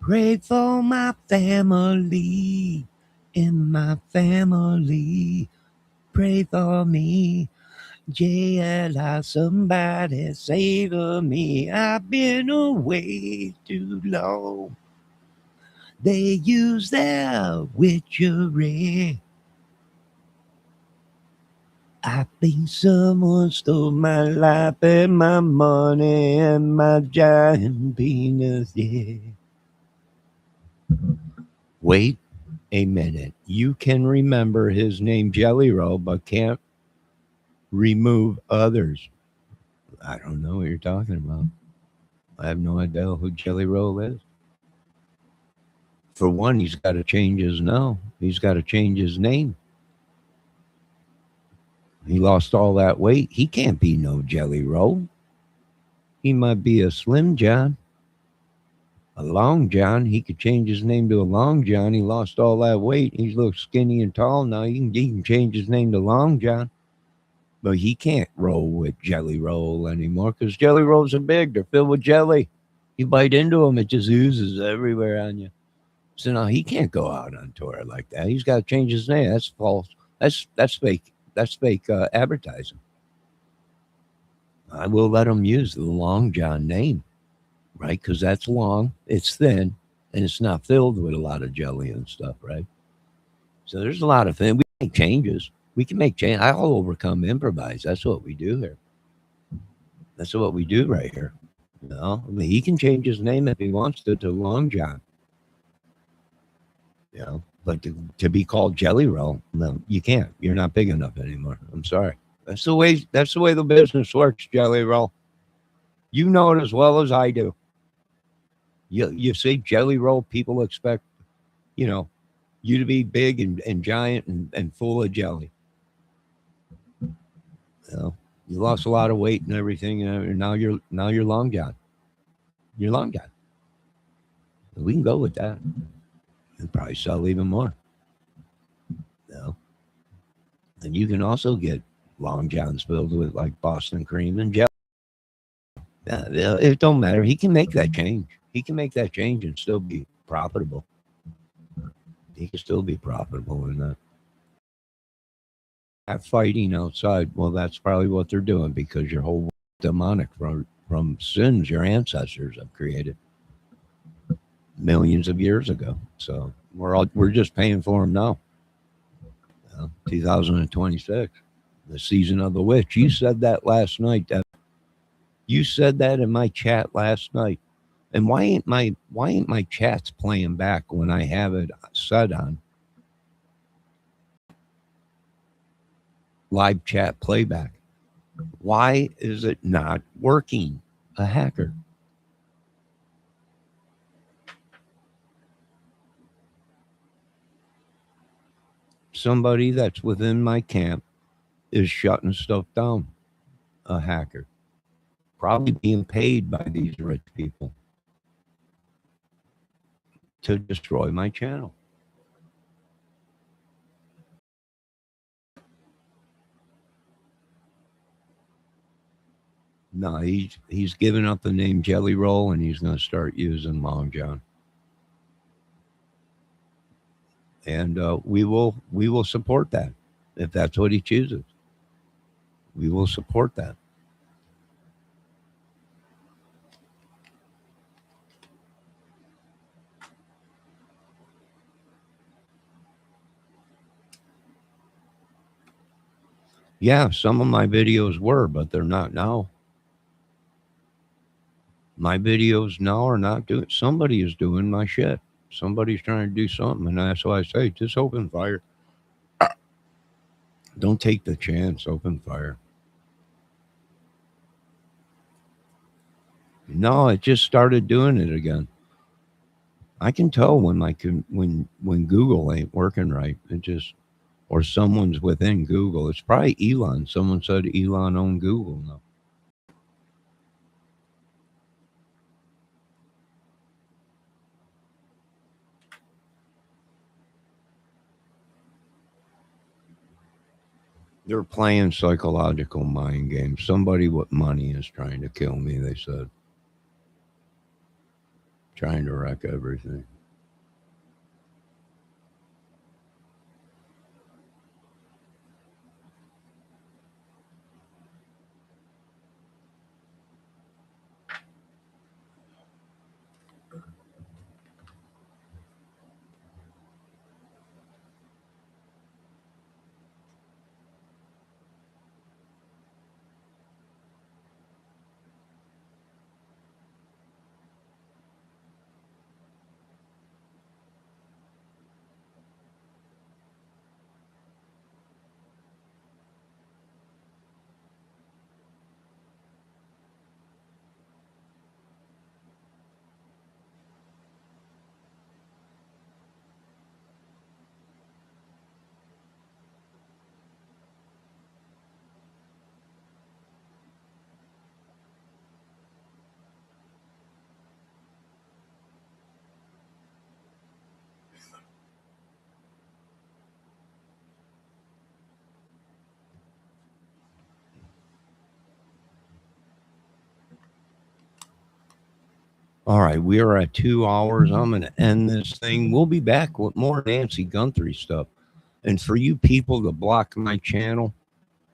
Pray for my family. In my family. Pray for me. JLI, somebody save me. I've been away too long. They use their witchery. I think someone stole my life and my money and my giant penis, yeah. Wait a minute. You can remember his name Jelly Roll, but can't remove others. I don't know what you're talking about. I have no idea who Jelly Roll is. For one, he's got to change his no. He's got to change his name. He lost all that weight. He can't be no Jelly Roll. He might be a Slim John, a Long John. He could change his name to a Long John. He lost all that weight. He looks skinny and tall now. He can change his name to Long John. But he can't roll with Jelly Roll anymore because Jelly Rolls are big. They're filled with jelly. You bite into them, it just oozes everywhere on you. So now he can't go out on tour like that. He's got to change his name. That's false. That's fake. That's fake advertising. I will let him use the Long John name, right? Because that's long, it's thin, and it's not filled with a lot of jelly and stuff, right? So there's a lot of things. We make changes. We can make change. I'll overcome improvise. That's what we do here. That's what we do right here. You know, I mean, he can change his name if he wants to Long John. You know, but to be called Jelly Roll, no, you can't. You're not big enough anymore. I'm sorry. That's the way the business works, Jelly Roll. You know it as well as I do. You say Jelly Roll, people expect, you know, you to be big and giant and full of jelly. You know, you lost a lot of weight and everything, and now you're Long John. You're Long John. We can go with that. You'll probably sell even more. You know? And you can also get Long Johns filled with like Boston cream and jelly. Yeah, it don't matter. He can make that change. He can make that change and still be profitable. He can still be profitable in that. Fighting outside, well, that's probably what they're doing because your whole demonic from sins your ancestors have created millions of years ago. So we're just paying for them now. 2026, the season of the witch. You said that last night. You said that in my chat last night. And why ain't my chats playing back when I have it set on live chat playback? Why is it not working? A hacker. Somebody that's within my camp is shutting stuff down. A hacker. Probably being paid by these rich people to destroy my channel. No, he's given up the name Jelly Roll and he's going to start using Long John. And we will support that if that's what he chooses. We will support that. Yeah, some of my videos were, but they're not now. My videos now are not doing, somebody is doing my shit. Somebody's trying to do something. And that's why I say, just open fire. Don't take the chance, open fire. No, it just started doing it again. I can tell when when Google ain't working right. It just, or someone's within Google. It's probably Elon. Someone said Elon owned Google now. They're playing psychological mind games. Somebody with money is trying to kill me, they said. Trying to wreck everything. All right, we are at 2 hours. I'm going to end this thing. We'll be back with more Nancy Guthrie stuff. And for you people to block my channel,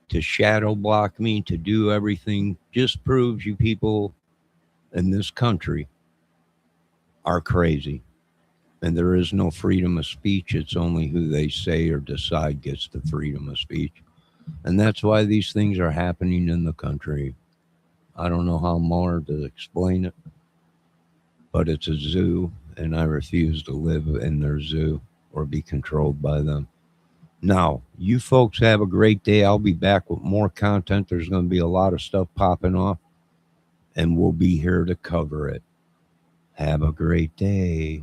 to shadow block me, to do everything, just proves you people in this country are crazy. And there is no freedom of speech. It's only who they say or decide gets the freedom of speech. And that's why these things are happening in the country. I don't know how more to explain it, but it's a zoo, and I refuse to live in their zoo or be controlled by them. Now, you folks have a great day. I'll be back with more content. There's going to be a lot of stuff popping off, and we'll be here to cover it. Have a great day.